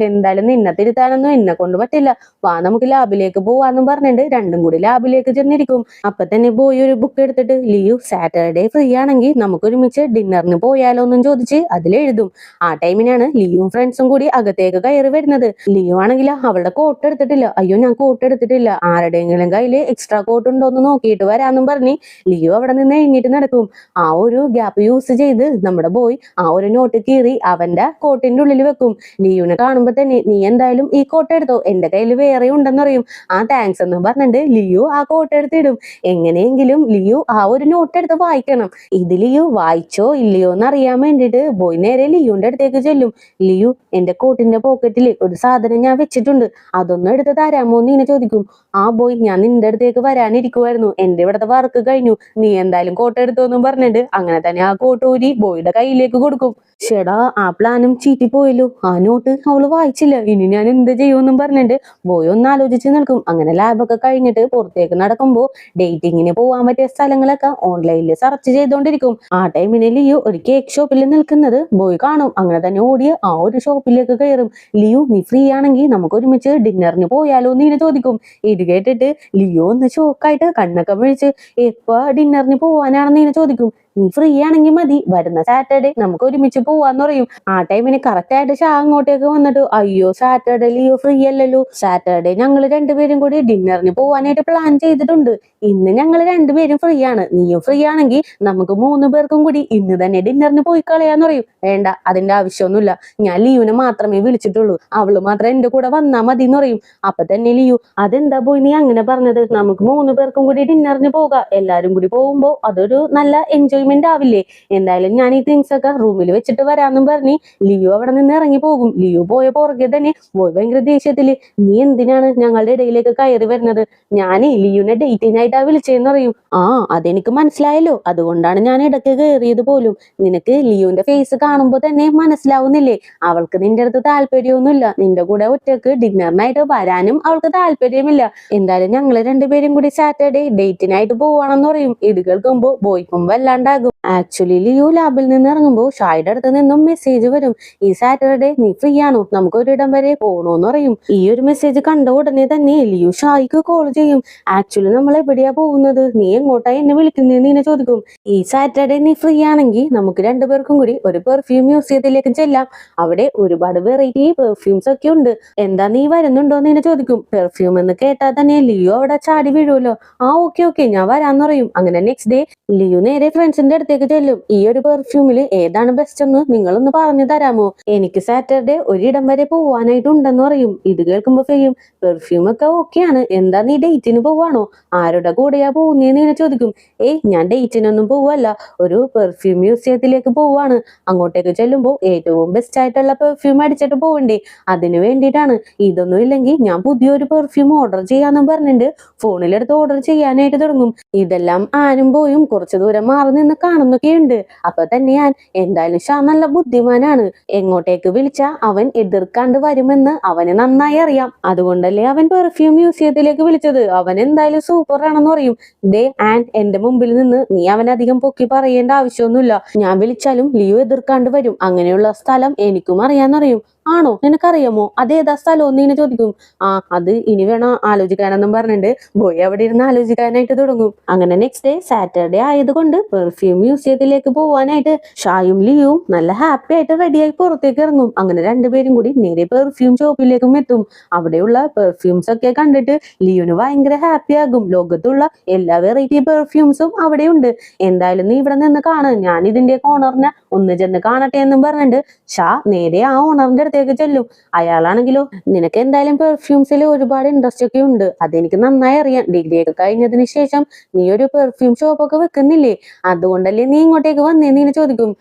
എന്തായാലും നിന്നെ തിരുത്താനൊന്നും എന്നെ കൊണ്ട് പറ്റില്ല, വാ നമുക്ക് ലാബിലേക്ക് പോവാന്നും പറഞ്ഞിട്ട് രണ്ടും കൂടി ലാബിലേക്ക് ചെന്നിരിക്കും. അപ്പൊ തന്നെ ബോയ് ഒരു ബുക്ക് എടുത്തിട്ട് ലിയു സാറ്റർഡേ ഫ്രീ ആണെങ്കിൽ നമുക്ക് ഒരുമിച്ച് ഡിന്നറിന് പോയാലോ എന്നും ചോദിച്ച് അതിലെഴുതും. ആ ടൈമിനാണ് ലിയുവും ഫ്രണ്ട്സും കൂടി അകത്തേക്ക് കയറി വരുന്നത്. ലിയു ആണെങ്കിൽ അവളുടെ കോട്ട് എടുത്തിട്ടില്ല. അയ്യോ ഞാൻ കോട്ട് എടുത്തിട്ടില്ല, ആരുടെയെങ്കിലും കയ്യില് എക്സ്ട്രാ കോട്ട് ഉണ്ടോ എന്ന് നോക്കിയിട്ട് വരാന്നും പറഞ്ഞ് ലിയു അവിടെ നിന്ന് എഴുന്നേറ്റ് നടക്കും. ആ ഒരു ഗ്യാപ്പ് യൂസ് ചെയ്ത് നമ്മുടെ ബോയ് ആ ഒരു നോട്ട് കീറി അവന്റെ കോട്ടിന്റെ ഉള്ളിൽ വെക്കും. ലിയുവിനെ കാണുമ്പോ തന്നെ നീ എന്തായാലും ഈ കോട്ട് എടുത്തോ, എന്റെ കയ്യിൽ വേറെ ഉണ്ടെന്ന് പറയും. താങ്ക്സ് എന്ന് പറഞ്ഞിട്ട് ലിയു ആ കോട്ട് എടുത്തിടും. എങ്ങനെയെങ്കിലും ലിയു ആ ഒരു നോട്ട് എടുത്ത് വായിക്കണം. ഇത് ലിയു വായിച്ചോ ഇല്ലയോ എന്ന് അറിയാൻ വേണ്ടിയിട്ട് ബോയ് നേരെ ലിയുവിന്റെ അടുത്തേക്ക് ചെല്ലും. ലിയു, എന്റെ കോട്ടിന്റെ പോക്കറ്റിൽ ഒരു സാധനം ഞാൻ വെച്ചിട്ടുണ്ട്, അതൊന്നും എടുത്ത് തരാമോ എന്ന് ഇങ്ങനെ ചോദിക്കും. ബോയ്, ഞാൻ നിന്റെ അടുത്തേക്ക് വരാനിരിക്കുമായിരുന്നു, എന്റെ ഇവിടുത്തെ വർക്ക് കഴിഞ്ഞു, നീ എന്തായാലും കോട്ട് എടുത്തോന്നും പറഞ്ഞിട്ട് അങ്ങനെ തന്നെ ആ കോട്ട് ഊരി ബോയുടെ കയ്യിലേക്ക് കൊടുക്കും. ഷെടാ, ആ പ്ലാനും ചീറ്റിപ്പോയല്ലോ, ആ നോട്ട് അവള് വായിച്ചില്ല, ഇനി ഞാൻ എന്ത് ചെയ്യുമെന്നും പറഞ്ഞിട്ട് ബോയ് ഒന്ന് ആലോചിച്ച് നിൽക്കും. അങ്ങനെ ലാബൊക്കെ കഴിഞ്ഞിട്ട് പുറത്തേക്ക് നടക്കുമ്പോ ഡേറ്റിങ്ങിന് പോവാൻ പറ്റിയ സ്ഥലങ്ങളൊക്കെ ഓൺലൈനിൽ സെർച്ച് ചെയ്തോണ്ടിരിക്കും. ആ ടൈമിന് ലിയു ഒരു കേക്ക് ഷോപ്പിൽ നിൽക്കുന്നത് ബോയ് കാണും. അങ്ങനെ തന്നെ ഓടിയ ആ ഒരു ഷോപ്പിലേക്ക് കയറും. ലിയു, നീ ഫ്രീ ആണെങ്കിൽ നമുക്ക് ഒരുമിച്ച് ഡിന്നറിന് പോയാലോ എന്ന് ഇങ്ങനെ ചോദിക്കും. ഇത് കേട്ടിട്ട് ലിയു ഒന്ന് ഷോക്കായിട്ട് കണ്ണൊക്കെ വിളിച്ച് എപ്പോ ഡിന്നറിന് പോവാനാണെന്ന് ഇങ്ങനെ ചോദിക്കും. നീ ഫ്രീ ആണെങ്കിൽ മതി, വരുന്ന സാറ്റർഡേ നമുക്ക് ഒരുമിച്ച് പോവാന്ന് പറയും. ആ ടൈമിന് കറക്റ്റ് ആയിട്ട് ഷാ അങ്ങോട്ടേക്ക് വന്നിട്ട് അയ്യോ സാറ്റർഡേ ലിയോ ഫ്രീ അല്ലല്ലോ, സാറ്റർഡേ ഞങ്ങൾ രണ്ടുപേരും കൂടി ഡിന്നറിന് പോവാനായിട്ട് പ്ലാൻ ചെയ്തിട്ടുണ്ട്, ഇന്ന് ഞങ്ങൾ രണ്ടുപേരും ഫ്രീ ആണ്, നീയും ഫ്രീ ആണെങ്കിൽ നമുക്ക് 3 പേർക്കും കൂടി ഇന്ന് തന്നെ ഡിന്നറിന് പോയി കളയാന്ന് പറയും. വേണ്ട, അതിന്റെ ആവശ്യമൊന്നുമില്ല, ഞാൻ ലിയുവിനെ മാത്രമേ വിളിച്ചിട്ടുള്ളൂ, അവള് മാത്രം എന്റെ കൂടെ വന്നാ മതി എന്ന് പറയും. അപ്പൊ തന്നെ ലിയു, അതെന്താ പോയി നീ അങ്ങനെ പറഞ്ഞത്, നമുക്ക് 3 പേർക്കും കൂടി ഡിന്നറിന് പോകാം, എല്ലാരും കൂടി പോകുമ്പോ അതൊരു നല്ല എൻജോയ്മെന്റ് ആവില്ലേ, എന്തായാലും ഞാൻ ഈ തിങ്സ് ഒക്കെ റൂമിൽ വെച്ചിട്ട് വരാന്നും പറഞ്ഞ് ലിയു അവിടെ നിന്ന് ഇറങ്ങി പോകും. ലിയു പോയ പുറകെ തന്നെ പോയി ഭയങ്കര ദേഷ്യത്തില്, നീ എന്തിനാണ് ഞങ്ങളുടെ ഇടയിലേക്ക് കയറി വരുന്നത്, ഞാനേ ലിയുവിനെ ഡേറ്റിനായിട്ടാ വിളിച്ചതെന്ന് പറയും. അതെനിക്ക് മനസ്സിലായല്ലോ, അതുകൊണ്ടാണ് ഞാൻ ഇടയ്ക്ക് കയറിയത് പോലും, നിനക്ക് ലിയുവിന്റെ ഫേസ് കാണുമ്പോ തന്നെ മനസ്സിലാവുന്നില്ലേ, അവൾക്ക് നിന്റെ അടുത്ത് താല്പര്യമൊന്നുമില്ല, നിന്റെ കൂടെ ഒറ്റക്ക് ഡിന്നറിനായിട്ട് വരാനും അവൾക്ക് താല്പര്യമില്ല, എന്തായാലും ഞങ്ങള് രണ്ടുപേരും കൂടി സാറ്റർഡേ ഡേറ്റിനായിട്ട് പോവാണെന്ന് പറയും. ഇത് കേൾക്കുമ്പോ ബോയ്ക്കും വല്ലാണ്ടാകും. ആക്ച്വലി ലിയു ലാബിൽ നിന്ന് ഇറങ്ങുമ്പോ ഷായുടെ അടുത്ത് നിന്നും മെസ്സേജ് വരും, ഈ സാറ്റർഡേ നീ ഫ്രീ ആണോ, നമുക്ക് ഒരിടം വരെ പോകണോന്ന് പറയും. ഈ ഒരു മെസ്സേജ് കണ്ട ഉടനെ തന്നെ ലിയു ഷായിക്ക് കോൾ ചെയ്യും. ആക്ച്വലി നമ്മൾ എവിടെയാ പോകുന്നത്, നീ എങ്ങോട്ടായി എന്നെ വിളിക്കുന്നതെന്ന് ഇങ്ങനെ ചോദിക്കും. ഈ സാറ്റർഡേ നീ ഫ്രീ ആണെങ്കിൽ നമുക്ക് രണ്ടുപേർക്കും കൂടി ഒരു പെർഫ്യൂം മ്യൂസിയത്തിലേക്ക് ചെല്ലാം, അവിടെ ഒരുപാട് വെറൈറ്റി പെർഫ്യൂംസ് ഒക്കെ ഉണ്ട്, എന്താ നീ വരുന്നുണ്ടോ എന്ന് ഇങ്ങനെ ചോദിക്കും. പെർഫ്യൂം എന്ന് കേട്ടാൽ തന്നെ ലിയു അവിടെ ചാടി വീഴുമല്ലോ. ഓക്കെ ഞാൻ വരാന്ന് പറയും. അങ്ങനെ നെക്സ്റ്റ് ഡേ ലിയു നേരെ ഫ്രണ്ട്സിന്റെ അടുത്തേക്ക് ചെല്ലും. ഈ ഒരു പെർഫ്യൂമിൽ ഏതാണ് ബെസ്റ്റ് എന്ന് നിങ്ങളൊന്ന് പറഞ്ഞു തരാമോ, എനിക്ക് സാറ്റർഡേ ഒരിടം വരെ പോവാനായിട്ടുണ്ടെന്ന് പറയും. ഇത് കേൾക്കുമ്പോ ചെയ്യും, പെർഫ്യൂം ഒക്കെ ഓക്കെയാണ്, എന്താ നീ ഡേറ്റിന് പോവാണോ, ആരുടെ കൂടെയാ പോകുന്നേന്ന് ഇങ്ങനെ ചോദിക്കും. ഞാൻ ഡേറ്റിനൊന്നും പോവല്ല, ഒരു പെർഫ്യൂം മ്യൂസിയത്തിലേക്ക് പോവാണ്, അങ്ങോട്ടേക്ക് ചെല്ലുമ്പോ ഏറ്റവും ബെസ്റ്റ് ആയിട്ടുള്ള പെർഫ്യൂം അടിച്ചിട്ട് പോവണ്ടേ, അതിന് വേണ്ടിയിട്ടാണ്, ഇതൊന്നും ഇല്ലെങ്കിൽ ഞാൻ പുതിയൊരു പെർഫ്യൂം ഓർഡർ ചെയ്യാന്നും പറഞ്ഞിട്ട് ഫോണിലെടുത്ത് ഓർഡർ ചെയ്യാനായിട്ട് തുടങ്ങും. ഇതെല്ലാം ആനും പോയും കുറച്ചു ദൂരം മാറി നിന്ന് കാണുന്നൊക്കെയുണ്ട്. അപ്പൊ തന്നെ ഞാൻ എന്തായാലും ഷാ നല്ല ബുദ്ധിമാനാണ്, എങ്ങോട്ടേക്ക് വിളിച്ചാ അവൻ എതിർക്കാണ്ട് വരുമെന്ന് അവന് നന്നായി അറിയാം, അതുകൊണ്ടല്ലേ അവൻ പെർഫ്യൂം മ്യൂസിയത്തിലേക്ക് വിളിച്ചത്, അവൻ എന്തായാലും സൂപ്പർ ആണെന്ന് പറയും. എന്റെ മുമ്പിൽ നിന്ന് നീ അവനധികം പൊക്കി പറയേണ്ട ആവശ്യമൊന്നുമില്ല, ഞാൻ വിളിച്ചാലും ലിയു എതിർക്കാണ്ട് വരും, അങ്ങനെയുള്ള സ്ഥലം എനിക്കും അറിയാന്നറിയും. ആണോ, നിനക്കറിയാമോ, അതേതാ സ്ഥലം എന്ന് ഇങ്ങനെ ചോദിക്കും. അത് ഇനി വേണം ആലോചിക്കാനെന്നും പറഞ്ഞിട്ട് ബോയ് അവിടെ ഇരുന്ന് ആലോചിക്കാനായിട്ട് തുടങ്ങും. അങ്ങനെ നെക്സ്റ്റ് ഡേ സാറ്റർഡേ ആയതുകൊണ്ട് പെർഫ്യൂം മ്യൂസിയത്തിലേക്ക് പോവാനായിട്ട് ഷായും ലിയുവും നല്ല ഹാപ്പി ആയിട്ട് റെഡിയായി പുറത്തേക്ക് ഇറങ്ങും. അങ്ങനെ രണ്ടുപേരും കൂടി നേരെ പെർഫ്യൂം ഷോപ്പിലേക്കും എത്തും. അവിടെയുള്ള പെർഫ്യൂംസ് ഒക്കെ കണ്ടിട്ട് ലിയുന് ഭയങ്കര ഹാപ്പി ആകും. ലോകത്തുള്ള എല്ലാ വെറൈറ്റി പെർഫ്യൂംസും അവിടെയുണ്ട്, എന്തായാലും നീ ഇവിടെ നിന്ന് കാണ്, ഞാൻ ഇതിന്റെ ഓണറിനെ ഒന്ന് ചെന്ന് കാണട്ടെ എന്നും പറഞ്ഞിട്ട് ഷാ നേരെ ആ ഓണറിന്റെ അടുത്തേക്ക് ചെല്ലും. അയാളാണെങ്കിലോ, നിനക്ക് എന്തായാലും പെർഫ്യൂംസിൽ ഒരുപാട് ഇൻട്രസ്റ്റ് ഒക്കെ ഉണ്ട്, അതെനിക്ക് നന്നായി അറിയാം, ഡിഗ്രി ഒക്കെ കഴിഞ്ഞതിന് ശേഷം നീ ഒരു പെർഫ്യൂം ഷോപ്പ് ഒക്കെ വെക്കുന്നില്ലേ, അതുകൊണ്ടല്ലേ നീ ഇങ്ങോട്ടേക്ക് വന്നേന്ന് ഇങ്ങനെ ചോദിക്കും.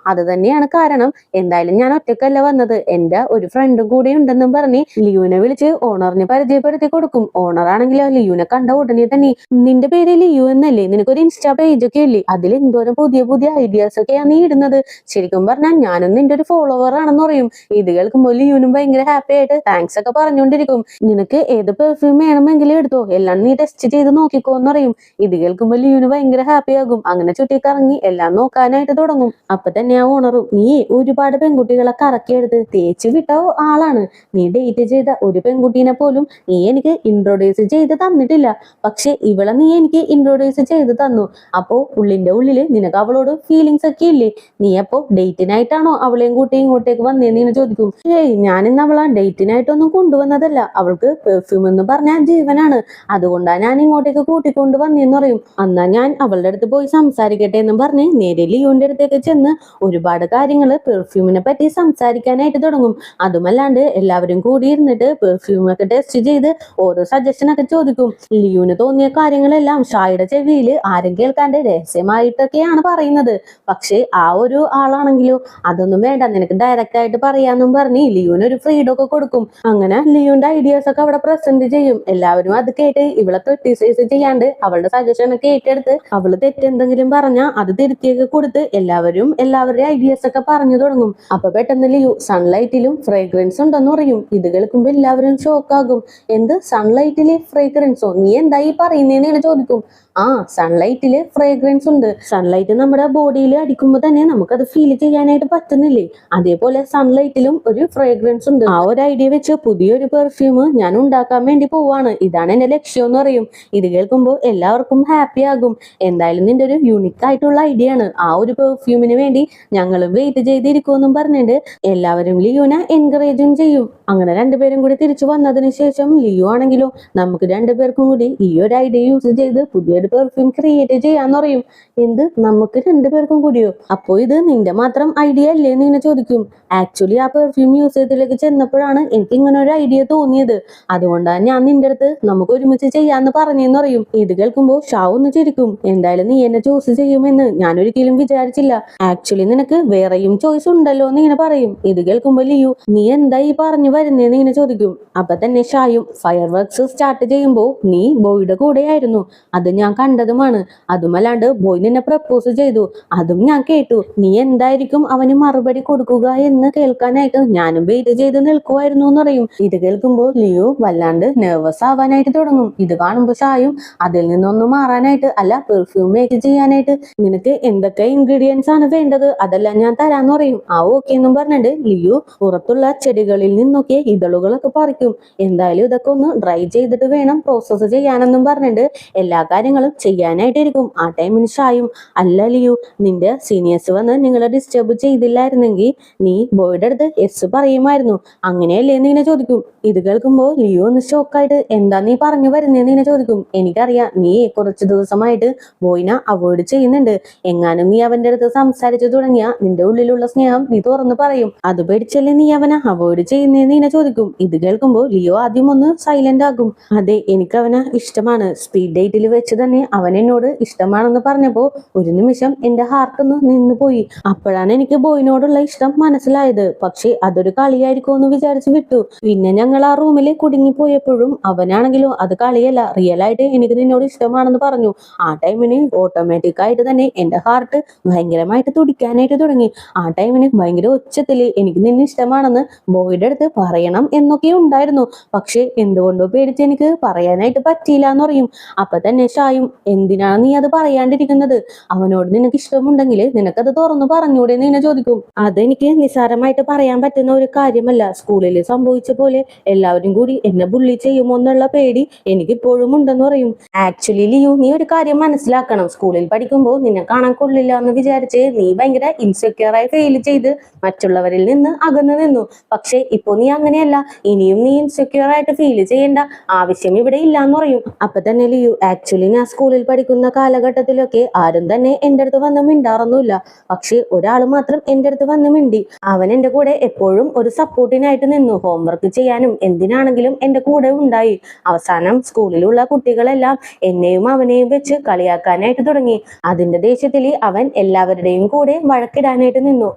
അത് തന്നെയാണ് കാരണം, എന്തായാലും ഞാൻ ഒറ്റക്കല്ല വന്നത്, എന്റെ ഒരു ഫ്രണ്ടും കൂടെ ഉണ്ടെന്നും പറഞ്ഞ് ലിയുവിനെ വിളിച്ച് ഓണറിനെ പരിചയപ്പെടുത്തി കൊടുക്കും. ഓണർ ആണെങ്കിലോ ലിയുവിനെ കണ്ട ഉടനെ തന്നെ, നിന്റെ പേര് ലിയു എന്നല്ലേ, നിനക്കൊരു ഇൻസ്റ്റാ പേജ് ഒക്കെ ഇല്ലേ, അതിൽ എന്തോരം പുതിയ പുതിയ ഐഡിയാസ് ഒക്കെയാണ് നീ ഇടുന്നത്, കൊണ്ടുവന്നത്. ശരിക്കും പറഞ്ഞാൽ ഞാനും നിന്റെ ഒരു ഫോളോവർ ആണെന്ന് പറയും. ഇത് കേൾക്കുമ്പോൾ ലിയുനും ഭയങ്കര ഹാപ്പി ആയിട്ട് താങ്ക്സ് ഒക്കെ പറഞ്ഞുകൊണ്ടിരിക്കും. നിനക്ക് ഏത് പെർഫ്യൂം വേണമെങ്കിലും എടുത്തോ, എല്ലാം നീ ടെസ്റ്റ് ചെയ്ത് നോക്കിക്കോ എന്ന് പറയും. ഇത് കേൾക്കുമ്പോൾ ലിയുന് ഭയങ്കര ഹാപ്പി ആകും. അങ്ങനെ ചുറ്റിക്കറങ്ങി എല്ലാം നോക്കാനായിട്ട് തുടങ്ങും. അപ്പൊ തന്നെ ആ ഓണറും, നീ ഒരുപാട് പെൺകുട്ടികളെ കറക്കിയെടുത്ത് തേച്ച് വിട്ട ആളാണ്. നീ ഡേറ്റ് ചെയ്ത ഒരു പെൺകുട്ടീനെ പോലും നീ എനിക്ക് ഇൻട്രൊഡ്യൂസ് ചെയ്ത് തന്നിട്ടില്ല. പക്ഷെ ഇവളെ നീ എനിക്ക് ഇൻട്രൊഡ്യൂസ് ചെയ്ത് തന്നു. അപ്പോ ഉള്ളിന്റെ ഉള്ളില് നിനക്ക് അവളോട് ഫീലിങ്സ് ഒക്കെ ഇല്ലേ? നീ അപ്പോ ഡേറ്റിനായിട്ടാണോ അവളെയും കൂട്ടി ഇങ്ങോട്ടേക്ക് വന്നേന്ന് ഇങ്ങനെ ചോദിക്കും. ഏയ്, ഞാനിന്ന് അവളെ ഡേറ്റിനായിട്ടൊന്നും കൊണ്ടുവന്നതല്ല. അവൾക്ക് പെർഫ്യൂം എന്ന് പറഞ്ഞാൽ ജീവനാണ്. അതുകൊണ്ടാണ് ഞാൻ ഇങ്ങോട്ടേക്ക് കൂട്ടിക്കൊണ്ട് വന്നേന്ന് പറയും. എന്നാ ഞാൻ അവളുടെ അടുത്ത് പോയി സംസാരിക്കട്ടെ എന്നും പറഞ്ഞ് നേരെ ലിയോന്റെ അടുത്തേക്ക് ചെന്ന് ഒരുപാട് കാര്യങ്ങള് പെർഫ്യൂമിനെ പറ്റി സംസാരിക്കാനായിട്ട് തുടങ്ങും. അതുമല്ലാണ്ട് എല്ലാവരും കൂടി ഇരുന്നിട്ട് പെർഫ്യൂം ഒക്കെ ടെസ്റ്റ് ചെയ്ത് ഓരോ സജഷൻ ഒക്കെ ചോദിക്കും. ലിയുന് തോന്നിയ കാര്യങ്ങളെല്ലാം ഷായുടെ ചെവിയിൽ ആരും കേൾക്കാണ്ട് രഹസ്യമായിട്ടൊക്കെയാണ് പറയുന്നത്. പക്ഷെ ആ ഒരു ആളാണെങ്കിലോ അതൊന്നും വേണ്ട, നിനക്ക് ഡയറക്റ്റ് ആയിട്ട് പറയാന്നും പറഞ്ഞ് ലിയുന് ഒരു ഫ്രീഡം ഒക്കെ കൊടുക്കും. അങ്ങനെ ലിയുന്റെ ഐഡിയാസ് ഒക്കെ അവിടെ പ്രസന്റ് ചെയ്യും. എല്ലാവരും അത് കേട്ട് ഇവളെ ക്രിട്ടിസൈസ് ചെയ്യാണ്ട് അവളുടെ സജഷൻ ഒക്കെ ഏറ്റെടുത്ത് അവള് തെറ്റെന്തെങ്കിലും പറഞ്ഞാൽ അത് തിരുത്തിയൊക്കെ കൊടുത്ത് എല്ലാവരും എല്ലാവരുടെ ഐഡിയാസ് ഒക്കെ പറഞ്ഞു തുടങ്ങും. അപ്പൊ പെട്ടെന്ന് ലിയു സൺലൈറ്റിലും ഫ്രേഗ്രൻസ് ഉണ്ടെന്ന് പറയും. ഇത് കേൾക്കുമ്പോൾ എല്ലാവരും ഷോക്കാകും. എന്ത്, സൺലൈറ്റില് ഫ്രേഗ്രൻസോ? നീ എന്തായി പറയുന്നേന്ന് ചോദിക്കും. ആ, സൺലൈറ്റില് ഫ്രേഗ്രൻസ് ഉണ്ട്. സൺലൈറ്റ് നമ്മുടെ ബോഡിയിൽ അടിക്കുമ്പോൾ തന്നെ നമുക്കത് ഫീൽ ചെയ്യാനായിട്ട് പറ്റുന്നില്ലേ? അതേപോലെ സൺലൈറ്റിലും ഒരു ഫ്രേഗ്രൻസ് ഉണ്ട്. ആ ഒരു ഐഡിയ വെച്ച് പുതിയൊരു പെർഫ്യൂം ഞാൻ ഉണ്ടാക്കാൻ വേണ്ടി പോവാണ്. ഇതാണ് എന്റെ ലക്ഷ്യം എന്ന് പറയും. ഇത് കേൾക്കുമ്പോൾ എല്ലാവർക്കും ഹാപ്പി ആകും. എന്തായാലും നിന്റെ ഒരു യൂണിക് ആയിട്ടുള്ള ഐഡിയ ആണ്. ആ ഒരു പെർഫ്യൂമിന് വേണ്ടി ഞങ്ങളും വെയിറ്റ് ചെയ്തിരിക്കുമെന്നും പറഞ്ഞിട്ട് എല്ലാവരും ലിയോനെ എൻകറേജും ചെയ്യും. അങ്ങനെ രണ്ടുപേരും കൂടി തിരിച്ചു വന്നതിന് ശേഷം ലിയോ ആണെങ്കിലോ നമുക്ക് രണ്ടുപേർക്കും കൂടി ഈ ഒരു ഐഡിയ യൂസ് ചെയ്ത് പുതിയൊരു പെർഫ്യൂം ക്രിയേറ്റ് ചെയ്യാന്ന് പറയും. എന്ത്, നമുക്ക് രണ്ടുപേർക്കും കൂടിയോ? അപ്പോ ഇത് നിന്റെ മാത്രം ഐഡിയ അല്ലേ എന്ന് ഇങ്ങനെ ചോദിക്കും. ആക്ച്വലി ആ പെർഫ്യൂം മ്യൂസിയത്തിലേക്ക് ചെന്നപ്പോഴാണ് എനിക്ക് ഇങ്ങനെ ഒരു ഐഡിയ തോന്നിയത്. അതുകൊണ്ടാണ് ഞാൻ നിന്റെ അടുത്ത് നമുക്ക് ഒരുമിച്ച് ചെയ്യാന്ന് പറഞ്ഞെന്ന് പറയും. ഇത് കേൾക്കുമ്പോൾ ഷാ ഒന്ന് ചിരിക്കും. എന്തായാലും നീ എന്നെ ചൂസ് ചെയ്യുമെന്ന് ഞാൻ ഒരിക്കലും വിചാരിച്ചില്ല. ആക്ച്വലി നിനക്ക് വേറെയും ചോയ്സ് ഉണ്ടല്ലോ എന്ന് ഇങ്ങനെ പറയും. ഇത് കേൾക്കുമ്പോൾ ലിയു, നീ എന്താ ഈ പറഞ്ഞു വരുന്നേന്ന് ഇങ്ങനെ ചോദിക്കും. അപ്പൊ തന്നെ ഷായും, ഫയർ വർക്ക്സ് സ്റ്റാർട്ട് ചെയ്യുമ്പോൾ നീ ബോയുടെ കൂടെയായിരുന്നു, അത് ഞാൻ കണ്ടതുമാണ്. അതുമല്ലാണ്ട് ബോയ് നിന്നെ പ്രപ്പോസ് ചെയ്തു, അതും ഞാൻ കേട്ടു. നീ എന്തായിരിക്കും അവന് മറുപടി കൊടുക്കുക എന്ന് കേൾക്കാനായിട്ട് ഞാനും വെയിറ്റ് ചെയ്ത് നിൽക്കുമായിരുന്നു എന്ന് പറയും. ഇത് കേൾക്കുമ്പോൾ ലിയോ വല്ലാണ്ട് നെർവസ് ആവാനായിട്ട് തുടങ്ങും. ഇത് കാണുമ്പോൾ ഷായും അതിൽ നിന്നൊന്ന് മാറാനായിട്ട്, അല്ല പെർഫ്യൂം മേക്ക് ചെയ്യാനായിട്ട് നിനക്ക് എന്തൊക്കെ ഇൻഗ്രീഡിയൻസ് ആണ് വേണ്ടത് അതെല്ലാം ഞാൻ തരാന്ന് പറയും. ആ ഓക്കെ എന്നും പറഞ്ഞിട്ട് ലിയോ പുറത്തുള്ള ചെടികളിൽ നിന്നൊക്കെ ഇതളുകളൊക്കെ പറിക്കും. എന്തായാലും ഇതൊക്കെ ഒന്ന് ഡ്രൈ ചെയ്തിട്ട് വേണം പ്രോസസ്സ് ചെയ്യാനെന്നും പറഞ്ഞിട്ട് എല്ലാ കാര്യങ്ങളും ചെയ്യാനായിട്ടിരിക്കും. ആ ടൈമിന് ഷായും, അല്ല ലിയു, നിന്റെ സീനിയേഴ്സ് വന്ന് നിങ്ങളെ ഡിസ്റ്റർബ് ചെയ്തില്ലായിരുന്നെങ്കിൽ നീ ബോയുടെ അടുത്ത് എസ് പറയുമായിരുന്നു, അങ്ങനെയല്ലേ എന്ന് ഇങ്ങനെ ചോദിക്കും. ഇത് കേൾക്കുമ്പോൾ ലിയോ ഒന്ന് ഷോക്കായിട്ട്, എന്താ നീ പറഞ്ഞു വരുന്നേന്ന് ഇങ്ങനെ ചോദിക്കും. എനിക്കറിയാം നീ കുറച്ച് ദിവസമായിട്ട് ബോയിനെ അവോയ്ഡ് ചെയ്യുന്നുണ്ട്. എങ്ങാനും നീ അവന്റെ അടുത്ത് സംസാരിച്ചു തുടങ്ങിയ നിന്റെ ഉള്ളിലുള്ള സ്നേഹം നീ തുറന്നു പറയും. അത് പേടിച്ചല്ലേ നീ അവനെ അവോയ്ഡ് ചെയ്യുന്നേന്ന് ഇങ്ങനെ ചോദിക്കും. ഇത് കേൾക്കുമ്പോൾ ലിയോ ആദ്യം ഒന്ന് സൈലന്റ് ആകും. അതെ, എനിക്ക് അവനെ ഇഷ്ടമാണ്. സ്പീഡ് ഡേറ്റിൽ വെച്ച് തന്നെ അവൻ എന്നോട് ഇഷ്ടമാണെന്ന് പറഞ്ഞപ്പോ ഒരു നിമിഷം എന്റെ ഹാർട്ട് ഒന്ന് നിന്നുപോയി. അപ്പോഴാണ് എനിക്ക് ബോയിനോടുള്ള ഇഷ്ടം മനസ്സിലായത്. പക്ഷെ അതൊരു കളിയായിരിക്കും എന്ന് വിചാരിച്ചു വിട്ടു. പിന്നെ ഞങ്ങൾ ആ റൂമിൽ കുടുങ്ങിപ്പോയപ്പോഴും അവനാണെങ്കിലോ അത് കളിയല്ല, റിയൽ ആയിട്ട് എനിക്ക് നിന്നോട് ഇഷ്ടമാണെന്ന് പറഞ്ഞു. ആ ടൈമിന് ഓട്ടോമാറ്റിക് ആയിട്ട് തന്നെ എന്റെ ഹാർട്ട് ഭയങ്കരമായിട്ട് തുടിക്കാനായിട്ട് തുടങ്ങി. ആ ടൈമിന് ഭയങ്കര ഒച്ചത്തില് എനിക്ക് നിന്നെ ഇഷ്ടമാണെന്ന് ബോയുടെ അടുത്ത് പറയണം എന്നൊക്കെ ഉണ്ടായിരുന്നു. പക്ഷെ എന്തുകൊണ്ടോ പേടിച്ച് എനിക്ക് പറയാനായിട്ട് പറ്റിയില്ല എന്ന് പറയും. അപ്പൊ തന്നെ ഷായും, എന്തിനാണ് നീ അത് പറയാണ്ടിരിക്കുന്നത്? അവനോട് നിനക്ക് ഇഷ്ടമുണ്ടെങ്കിൽ നിനക്കത് തുറന്നു പറഞ്ഞൂടെ എന്ന് ഇങ്ങനെ ചോദിക്കും. അതെനിക്ക് നിസ്സാരമായിട്ട് പറയാൻ പറ്റുന്ന ഒരു കാര്യമല്ല. സ്കൂളിൽ സംഭവിച്ച പോലെ എല്ലാവരും കൂടി എന്നെ ബുള്ളി ചെയ്യുമോ എന്നുള്ള പേടി എനിക്കിപ്പോഴും ഉണ്ടെന്ന് പറയും. ആക്ച്വലി ലിയു, നീ ഒരു കാര്യം മനസ്സിലാക്കണം. സ്കൂളിൽ പഠിക്കുമ്പോൾ നിന്നെ കാണാൻ കൊള്ളില്ല എന്ന് വിചാരിച്ച് നീ ഭയങ്കര ഇൻസെക്യൂറായി ഫെയിൽ ചെയ്ത് മറ്റുള്ളവരിൽ നിന്ന് അകന്നു നിന്നു. പക്ഷെ ഇപ്പൊ നീ അങ്ങനെയല്ല. ഇനിയും നീ ഇൻസെക്യൂർ ആയിട്ട് ഫീൽ ചെയ്യേണ്ട ആവശ്യം ഇവിടെ ഇല്ല എന്ന് പറയും. അപ്പൊ തന്നെ ലിയു, ആക്ച്വലി ഞാൻ സ്കൂളിൽ പഠിക്കുന്ന കാലഘട്ടത്തിലൊക്കെ ആരും തന്നെ എന്റെ അടുത്ത് വന്ന് മിണ്ടാറൊന്നുമില്ല. പക്ഷെ ഒരാൾ മാത്രം എന്റെ അടുത്ത് വന്ന് മിണ്ടി. അവൻ എന്റെ കൂടെ എപ്പോഴും ഒരു സപ്പോർട്ടിനായിട്ട് നിന്നു. ഹോംവർക്ക് ചെയ്യാനും എന്തിനാണെങ്കിലും എന്റെ കൂടെ ഉണ്ടായി. അവസാനം സ്കൂളിലുള്ള കുട്ടികളെല്ലാം എന്നെയും അവനെയും വെച്ച് കളിയാക്കാനായിട്ട് തുടങ്ങി. അതിന്റെ ദേഷ്യത്തിൽ അവൻ എല്ലാവരുടെയും കൂടെ വഴക്കിടാനായിട്ട് നിന്നു.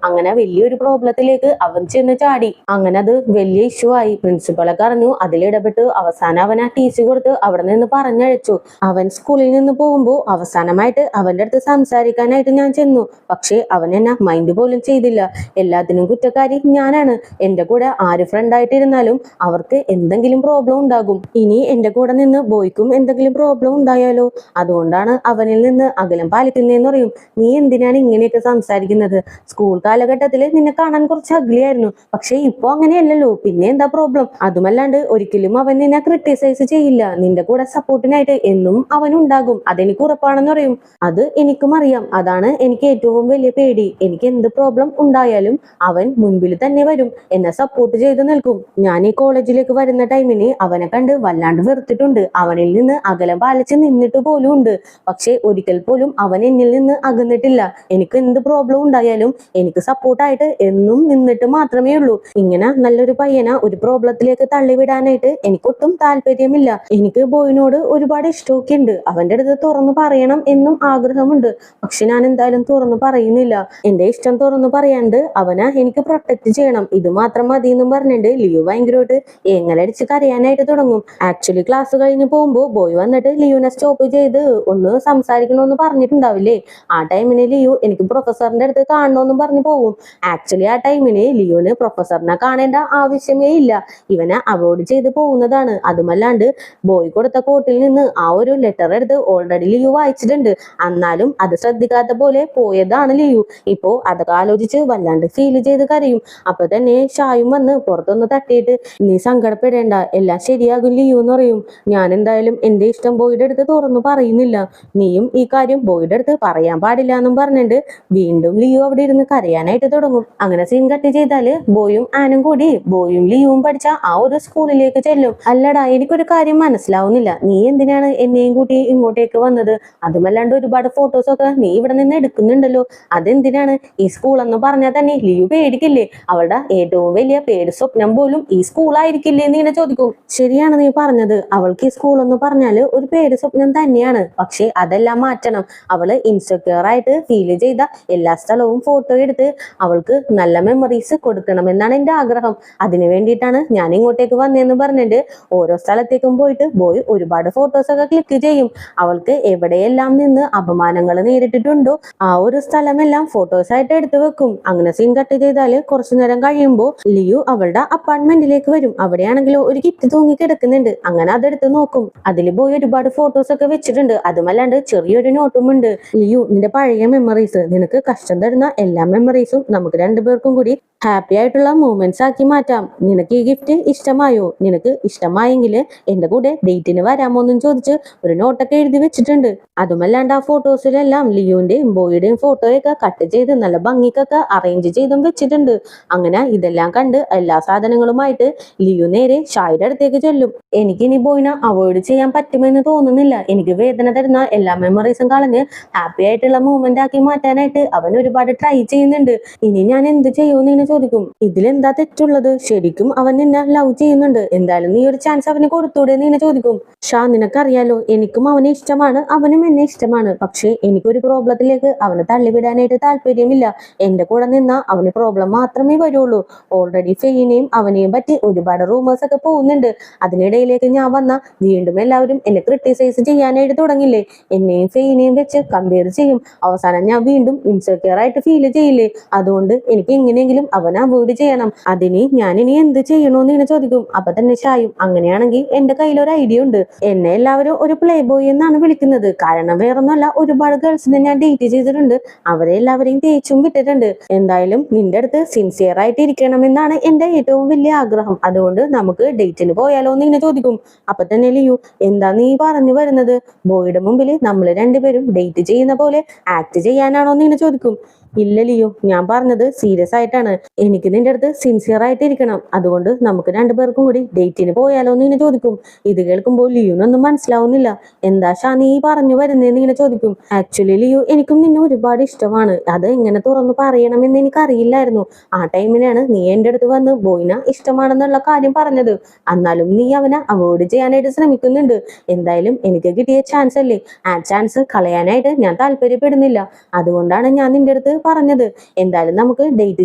അങ്ങനെ വലിയൊരു പ്രോബ്ലത്തിലേക്ക് അവൻ ചെന്ന് ചാടി. അങ്ങനെ അത് വലിയ ഇഷ്യൂ ആയി. പ്രിൻസിപ്പളൊക്കെ അറിഞ്ഞു. അതിലിടപെട്ട് അവസാനം അവൻ ആ ടീസി കൊടുത്ത് അവിടെ നിന്ന് പറഞ്ഞയച്ചു. അവൻ സ്കൂളിൽ നിന്ന് പോകുമ്പോൾ അവസാനമായിട്ട് അവന്റെ അടുത്ത് സംസാരിക്കാനായിട്ട് ഞാൻ ചെന്നു. പക്ഷെ അവൻ എന്നെ മൈൻഡ് പോലും ചെയ്തില്ല. എല്ലാത്തിനും കുറ്റക്കാരി ഞാനാണ്. എന്റെ കൂടെ ആര് ഫ്രണ്ട് ആയിട്ടിരുന്നാലും അവർക്ക് എന്തെങ്കിലും പ്രോബ്ലം ഉണ്ടാകും. ഇനി എന്റെ കൂടെ നിന്ന് ബോയ്ക്കും എന്തെങ്കിലും പ്രോബ്ലം ഉണ്ടായാലോ? അതുകൊണ്ടാണ് അവനിൽ നിന്ന് അകലം പാലിക്കുന്നതെന്ന് പറയും. നീ എന്തിനാണ് ഇങ്ങനെയൊക്കെ സംസാരിക്കുന്നത്? സ്കൂൾ കാലഘട്ടത്തിൽ നിന്നെ കാണാൻ കുറച്ച് അഗ്ലിയായിരുന്നു, പക്ഷെ ഇപ്പൊ അങ്ങനെയല്ലല്ലോ. പിന്നെ എന്താ പ്രോബ്ലം? അതുമല്ലാണ്ട് ഒരിക്കലും അവൻ നിന്നെ ക്രിട്ടിസൈസ് ചെയ്യില്ല. നിന്റെ കൂടെ സപ്പോർട്ടിനായിട്ട് എന്നും അവൻ ഉണ്ടാകും. അതെനിക്ക് ഉറപ്പാണെന്ന് പറയും. അത് എനിക്കും അറിയാം. അതാണ് എനിക്ക് ഏറ്റവും വലിയ പേടി. എനിക്ക് എന്ത് പ്രോബ്ലം ഉണ്ടായാലും അവൻ മുൻപിൽ തന്നെ വരും, എന്നെ സപ്പോർട്ട് ചെയ്ത് നിൽക്കും. ഞാൻ ഈ കോളേജിലേക്ക് വരുന്ന ടൈമിന് അവനെ കണ്ട് വല്ലാണ്ട് വെറുത്തിട്ടുണ്ട്. അവനിൽ നിന്ന് അകലം പാലിച്ച് നിന്നിട്ട് പോലും ഉണ്ട്. പക്ഷെ ഒരിക്കൽ പോലും അവൻ എന്നിൽ നിന്ന് അകന്നിട്ടില്ല. എനിക്ക് എന്ത് പ്രോബ്ലം ഉണ്ടായാലും എനിക്ക് സപ്പോർട്ടായിട്ട് എന്നും നിന്നിട്ട് മാത്രമേ ഉള്ളൂ. ഇങ്ങനെ നല്ലൊരു പയ്യനെ ഒരു പ്രോബ്ലത്തിലേക്ക് തള്ളിവിടാനായിട്ട് എനിക്കൊട്ടും താല്പര്യമില്ല. എനിക്ക് ബോയിനോട് ഒരുപാട് ഇഷ്ടമൊക്കെ ഉണ്ട്. അവന്റെ അടുത്ത് തുറന്നു പറയണം എന്നും ആഗ്രഹമുണ്ട്. പക്ഷെ ഞാൻ എന്തായാലും തുറന്നു പറയുന്നില്ല. എന്റെ ഇഷ്ടം തുറന്നു പറയാണ്ട് അവനെ എനിക്ക് പ്രൊട്ടക്ട് ചെയ്യണം, ഇത് മാത്രം മതി എന്നും പറഞ്ഞിട്ട് ലിയോ ഭയങ്കരമായിട്ട് എങ്ങലടിച്ച് കരയാനായിട്ട് തുടങ്ങും. ആക്ച്വലി ക്ലാസ് കഴിഞ്ഞ് പോകുമ്പോ ബോയ് വന്നിട്ട് ലിയോനെ സ്റ്റോപ്പ് ചെയ്ത് ഒന്ന് സംസാരിക്കണമെന്ന് പറഞ്ഞിട്ടുണ്ടാവില്ലേ? ആ ടൈമിന് ലിയോ എനിക്ക് പ്രൊഫസറിന്റെ അടുത്ത് കാണണമെന്നും പറഞ്ഞു പോകും. ആക്ച്വലി ആ ടൈമിന് ലിയോന് പ്രൊഫസറിനെ കാണേണ്ട ആവശ്യമേ ഇല്ല. ഇവനെ അവോയ്ഡ് ചെയ്ത് പോകുന്നതാണ്. അതുമല്ലാണ്ട് ബോയ് കൊടുത്ത കോട്ടിൽ നിന്ന് ആ ഒരു ലെറ്റർ എടുത്ത് ഓൾറെഡി ലിയോ വായിച്ചിട്ടുണ്ട്. എന്നാലും അത് ശ്രദ്ധിക്കാത്ത പോലെ പോയതാണ് ലിയോ. ഇപ്പോ അതൊക്കെ ആലോചിച്ച് വല്ലാണ്ട് ഫീൽ ചെയ്ത് കരയും. അപ്പൊ തന്നെ ഷായും വന്ന് പുറത്തൊന്ന് തട്ടിയിട്ട്, നീ സങ്കടപ്പെടേണ്ട, എല്ലാം ശരിയാകും ലിയോ എന്ന് പറയും. ഞാൻ എന്തായാലും എന്റെ ഇഷ്ടം ബോയുടെ അടുത്ത് തുറന്നു പറയുന്നില്ല. നീയും ഈ കാര്യം ബോയുടെ അടുത്ത് പറയാൻ പാടില്ല എന്നും പറഞ്ഞിട്ട് വീണ്ടും ലിയോ അവിടെ ഇരുന്ന് കരയാനായിട്ട് തുടങ്ങും. അങ്ങനെ സീൻ കട്ട് ചെയ്താല് ബോയും ആനും കൂടി ബോയും ലിയോയും പഠിച്ച ആ ഒരു സ്കൂളിലേക്ക് ചെല്ലും. അല്ലടാ, എനിക്കൊരു കാര്യം മനസ്സിലാവുന്നില്ല. നീ എന്തിനാണ് എന്നെയും കൂട്ടി ഇങ്ങോട്ടേക്ക് വന്നത്? അതുമല്ലാണ്ട് ഒരുപാട് ഫോട്ടോസൊക്കെ നീ ഇവിടെ നിന്ന് എടുക്കുന്നുണ്ടല്ലോ. അതെന്തിനാണ്? ഈ സ്കൂൾ എന്ന് പറഞ്ഞാൽ തന്നെ ലിയോ പേടിക്കില്ലേ? അവളുടെ ഏറ്റവും വലിയ പേടി സ്വപ്നം പോലും ഈ സ്കൂളായിരിക്കില്ലേ എന്ന് ഇങ്ങനെ ചോദിക്കും. ശരിയാണ് നീ പറഞ്ഞത്. അവൾക്ക് ഈ സ്കൂൾ എന്ന് പറഞ്ഞാല് ഒരു പേടി സ്വപ്നം തന്നെയാണ്. പക്ഷെ അതെല്ലാം മാറ്റണം. അവള് ഇൻസെക്യൂർ ആയിട്ട് ഫീൽ ചെയ്ത എല്ലാ സ്ഥലവും ഫോട്ടോ എടുത്ത് അവൾക്ക് നല്ല മെമ്മറീസ് കൊടുക്കണമെന്നാണ് എന്റെ ആഗ്രഹം. അതിനു വേണ്ടിയിട്ടാണ് ഞാൻ ഇങ്ങോട്ടേക്ക് വന്നതെന്ന് പറഞ്ഞിട്ട് ഓരോ സ്ഥലത്തേക്കും പോയിട്ട് ബോയ് ഒരുപാട് ഫോട്ടോസൊക്കെ ക്ലിക്ക് ചെയ്യും. അവൾക്ക് എവിടെയെല്ലാം നിന്ന് അപമാനങ്ങൾ നേരിട്ടിട്ടുണ്ടോ ആ ഒരു സ്ഥലമെല്ലാം ഫോട്ടോസ് ആയിട്ട് എടുത്തു വെക്കും. അങ്ങനെ സീൻ കട്ട് ചെയ്താല് കുറച്ചു നേരം കഴിയുമ്പോൾ ലിയോ അവളുടെ അപ്പാർട്ട്മെന്റിലേക്ക് വരും. അവിടെയാണെങ്കിലും ഒരു കിറ്റ് തൂങ്ങി കിടക്കുന്നുണ്ട്. അങ്ങനെ അതെടുത്ത് നോക്കും. അതിൽ ബോയ് ഒരുപാട് ഫോട്ടോസ് ഒക്കെ വെച്ചിട്ടുണ്ട്. അതുമല്ലാണ്ട് ചെറിയൊരു നോട്ടും ഉണ്ട്. ലിയോ, നിന്റെ പഴയ മെമ്മറീസ്, നിനക്ക് കഷ്ടം തരുന്ന എല്ലാ മെമ്മറീസും നമുക്ക് രണ്ടുപേർക്കും കൂടി ഹാപ്പി ആയിട്ടുള്ള മൂമെന്റ്സ് ആക്കി മാറ്റാം. നിനക്ക് ഈ ഗിഫ്റ്റ് ഇഷ്ടമായോ? നിനക്ക് ഇഷ്ടമായെങ്കിൽ എന്റെ കൂടെ ഡേറ്റിന് വരാമോ എന്നും ചോദിച്ച് ഒരു നോട്ടൊക്കെ എഴുതി വെച്ചിട്ടുണ്ട്. അതുമല്ലാണ്ട് ആ ഫോട്ടോസിലെല്ലാം ലിയോന്റെയും ബോയുടെയും ഫോട്ടോയൊക്കെ കട്ട് ചെയ്ത് നല്ല ഭംഗിക്കൊക്കെ അറേഞ്ച് ചെയ്തും വെച്ചിട്ടുണ്ട്. അങ്ങനെ ഇതെല്ലാം കണ്ട് എല്ലാ സാധനങ്ങളുമായിട്ട് ലിയോ നേരെ ഷായുടെ അടുത്തേക്ക് ചെല്ലും. എനിക്കിനി ബോയിനെ അവോയ്ഡ് ചെയ്യാൻ പറ്റുമെന്ന് തോന്നുന്നില്ല. എനിക്ക് വേദന തരുന്ന എല്ലാ മെമ്മറീസും കളഞ്ഞ് ഹാപ്പി ആയിട്ടുള്ള മൂവ്മെന്റ് ആക്കി മാറ്റാനായിട്ട് അവൻ ഒരുപാട് ട്രൈ ചെയ്യുന്നുണ്ട്. ഇനി ഞാൻ എന്ത് ചെയ്യുമെന്ന് ചോദിക്കും. ഇതിലെന്താ തെറ്റുള്ളത്? ശരിക്കും അവൻ നിന്നെ ലവ് ചെയ്യുന്നുണ്ട്. എന്തായാലും നീ ഒരു ചാൻസ് അവന് കൊടുത്തൂടെ എന്ന് ചോദിക്കും. ഷാ, നിനക്കറിയാലോ, എനിക്കും അവനെ ഇഷ്ടമാണ്, അവനും എന്നെ ഇഷ്ടമാണ്. പക്ഷെ എനിക്കൊരു പ്രോബ്ലത്തിലേക്ക് അവനെ തള്ളിവിടാനായിട്ട് താല്പര്യമില്ല. എന്റെ കൂടെ നിന്നാ അവന് പ്രോബ്ലം മാത്രമേ വരുള്ളൂ. ഓൾറെഡി ഫെയിനെയും അവനെയും പറ്റി ഒരുപാട് റൂമേഴ്സ് ഒക്കെ പോകുന്നുണ്ട്. അതിനിടയിലേക്ക് ഞാൻ വന്ന വീണ്ടും എല്ലാവരും എന്നെ ക്രിട്ടിസൈസ് ചെയ്യാനായിട്ട് തുടങ്ങില്ലേ? എന്നെയും ഫെയിനെയും വെച്ച് കമ്പയർ ചെയ്യും. അവസാനം ഞാൻ വീണ്ടും ഇൻസെക്യൂർ ആയിട്ട് ഫീൽ ചെയ്യില്ലേ? അതുകൊണ്ട് എനിക്ക് എങ്ങനെയെങ്കിലും അവനെ അവോയ്ഡ് ചെയ്യണം. അതിന് ഞാനിനി എന്ത് ചെയ്യണോന്ന് ഇങ്ങനെ ചോദിക്കും. അപ്പൊ തന്നെ ഷായും, അങ്ങനെയാണെങ്കിൽ എന്റെ കയ്യിൽ ഒരു ഐഡിയ ഉണ്ട്. എന്നെ എല്ലാവരും ഒരു പ്ലേ ബോയ് എന്നാണ് വിളിക്കുന്നത്. കാരണം വേറൊന്നുമല്ല, ഒരുപാട് ഗേൾസിനെ ഞാൻ ഡേറ്റ് ചെയ്തിട്ടുണ്ട്. അവരെ എല്ലാവരെയും തേച്ചും വിട്ടിട്ടുണ്ട്. എന്തായാലും നിന്റെ അടുത്ത് സിൻസിയർ ആയിട്ട് ഇരിക്കണമെന്നാണ് എന്റെ ഏറ്റവും വലിയ ആഗ്രഹം. അതുകൊണ്ട് നമുക്ക് ഡേറ്റിന് പോയാലോ എന്ന് ഇങ്ങനെ ചോദിക്കും. അപ്പൊ തന്നെ ലിയോ, എന്താ നീ പറഞ്ഞു വരുന്നത്? ബോയുടെ മുമ്പിൽ നമ്മൾ രണ്ടുപേരും ഡേറ്റ് ചെയ്യുന്ന പോലെ ആക്ട് ചെയ്യാനാണോ എന്ന് ഇങ്ങനെ ചോദിക്കും. ഇല്ല ലിയോ, ഞാൻ പറഞ്ഞത് സീരിയസ് ആയിട്ടാണ്. എനിക്ക് നിന്റെ അടുത്ത് സിൻസിയർ ആയിട്ട് ഇരിക്കണം. അതുകൊണ്ട് നമുക്ക് രണ്ടുപേർക്കും കൂടി ഡേറ്റിന് പോയാലോ എന്ന് ഇങ്ങനെ ചോദിക്കും. ഇത് കേൾക്കുമ്പോൾ ലിയോനൊന്നും മനസ്സിലാവുന്നില്ല. എന്താ ഷാ നീ പറഞ്ഞു വരുന്നതെന്ന് ഇങ്ങനെ ചോദിക്കും. ആക്ച്വലി ലിയോ, എനിക്കും നിന്നെ ഒരുപാട് ഇഷ്ടമാണ്. അത് എങ്ങനെ തുറന്നു പറയണമെന്ന് എനിക്കറിയില്ലായിരുന്നു. ആ ടൈമിനാണ് നീ എന്റെ അടുത്ത് വന്ന് ബോയിനെ ഇഷ്ടമാണെന്നുള്ള കാര്യം പറഞ്ഞത്. എന്നാലും നീ അവനെ അവോയ്ഡ് ചെയ്യാനായിട്ട് ശ്രമിക്കുന്നുണ്ട്. എന്തായാലും എനിക്ക് കിട്ടിയ ചാൻസ് അല്ലേ, ആ ചാൻസ് കളയാനായിട്ട് ഞാൻ താല്പര്യപ്പെടുന്നില്ല. അതുകൊണ്ടാണ് ഞാൻ നിന്റെ അടുത്ത് പറഞ്ഞത്. എന്തായാലും നമുക്ക് ഡേറ്റ്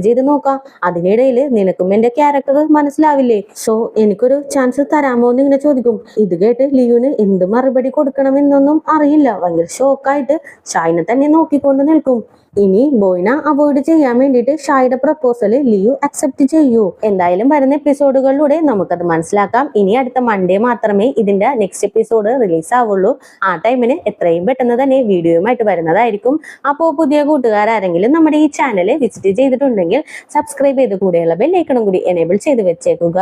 ചെയ്ത് നോക്കാം. അതിനിടയിൽ നിനക്കും എന്റെ ക്യാരക്ടർ മനസ്സിലാവില്ലേ? സോ എനിക്കൊരു ചാൻസ് തരാമോ എന്ന് ഇങ്ങനെ ചോദിക്കും. ഇത് കേട്ട് ലിയോന് എന്ത് മറുപടി കൊടുക്കണമെന്നൊന്നും അറിയില്ല. ഭയങ്കര ഷോക്കായിട്ട് ഷായിനെ തന്നെ നോക്കിക്കൊണ്ട് നിൽക്കും. ഇനി ബോയിനെ അവോയ്ഡ് ചെയ്യാൻ വേണ്ടിയിട്ട് ഷായുടെ പ്രപ്പോസൽ ലിയു അക്സെപ്റ്റ് ചെയ്യൂ. എന്തായാലും വരുന്ന എപ്പിസോഡുകളിലൂടെ നമുക്കത് മനസ്സിലാക്കാം. ഇനി അടുത്ത മൺഡേ മാത്രമേ ഇതിന്റെ നെക്സ്റ്റ് എപ്പിസോഡ് റിലീസ് ആവുള്ളൂ. ആ ടൈമിന് എത്രയും പെട്ടെന്ന് തന്നെ വീഡിയോയുമായിട്ട് വരുന്നതായിരിക്കും. അപ്പോൾ പുതിയ കൂട്ടുകാരെങ്കിലും നമ്മുടെ ഈ ചാനൽ വിസിറ്റ് ചെയ്തിട്ടുണ്ടെങ്കിൽ സബ്സ്ക്രൈബ് ചെയ്ത് കൂടെയുള്ള ബെല്ലൈക്കണും കൂടി എനേബിൾ ചെയ്ത് വെച്ചേക്കുക.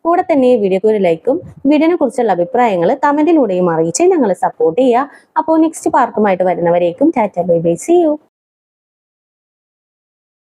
കൂടെ തന്നെ വീഡിയോക്ക് ഒരു ലൈക്കും വീഡിയോനെ കുറിച്ചുള്ള അഭിപ്രായങ്ങൾ കമന്റിലൂടെയും അറിയിച്ച് ഞങ്ങളെ സപ്പോർട്ട് ചെയ്യുക. അപ്പോൾ നെക്സ്റ്റ് പാർട്ടുമായിട്ട് വരുന്നവരേക്കും tata bye bye, see U.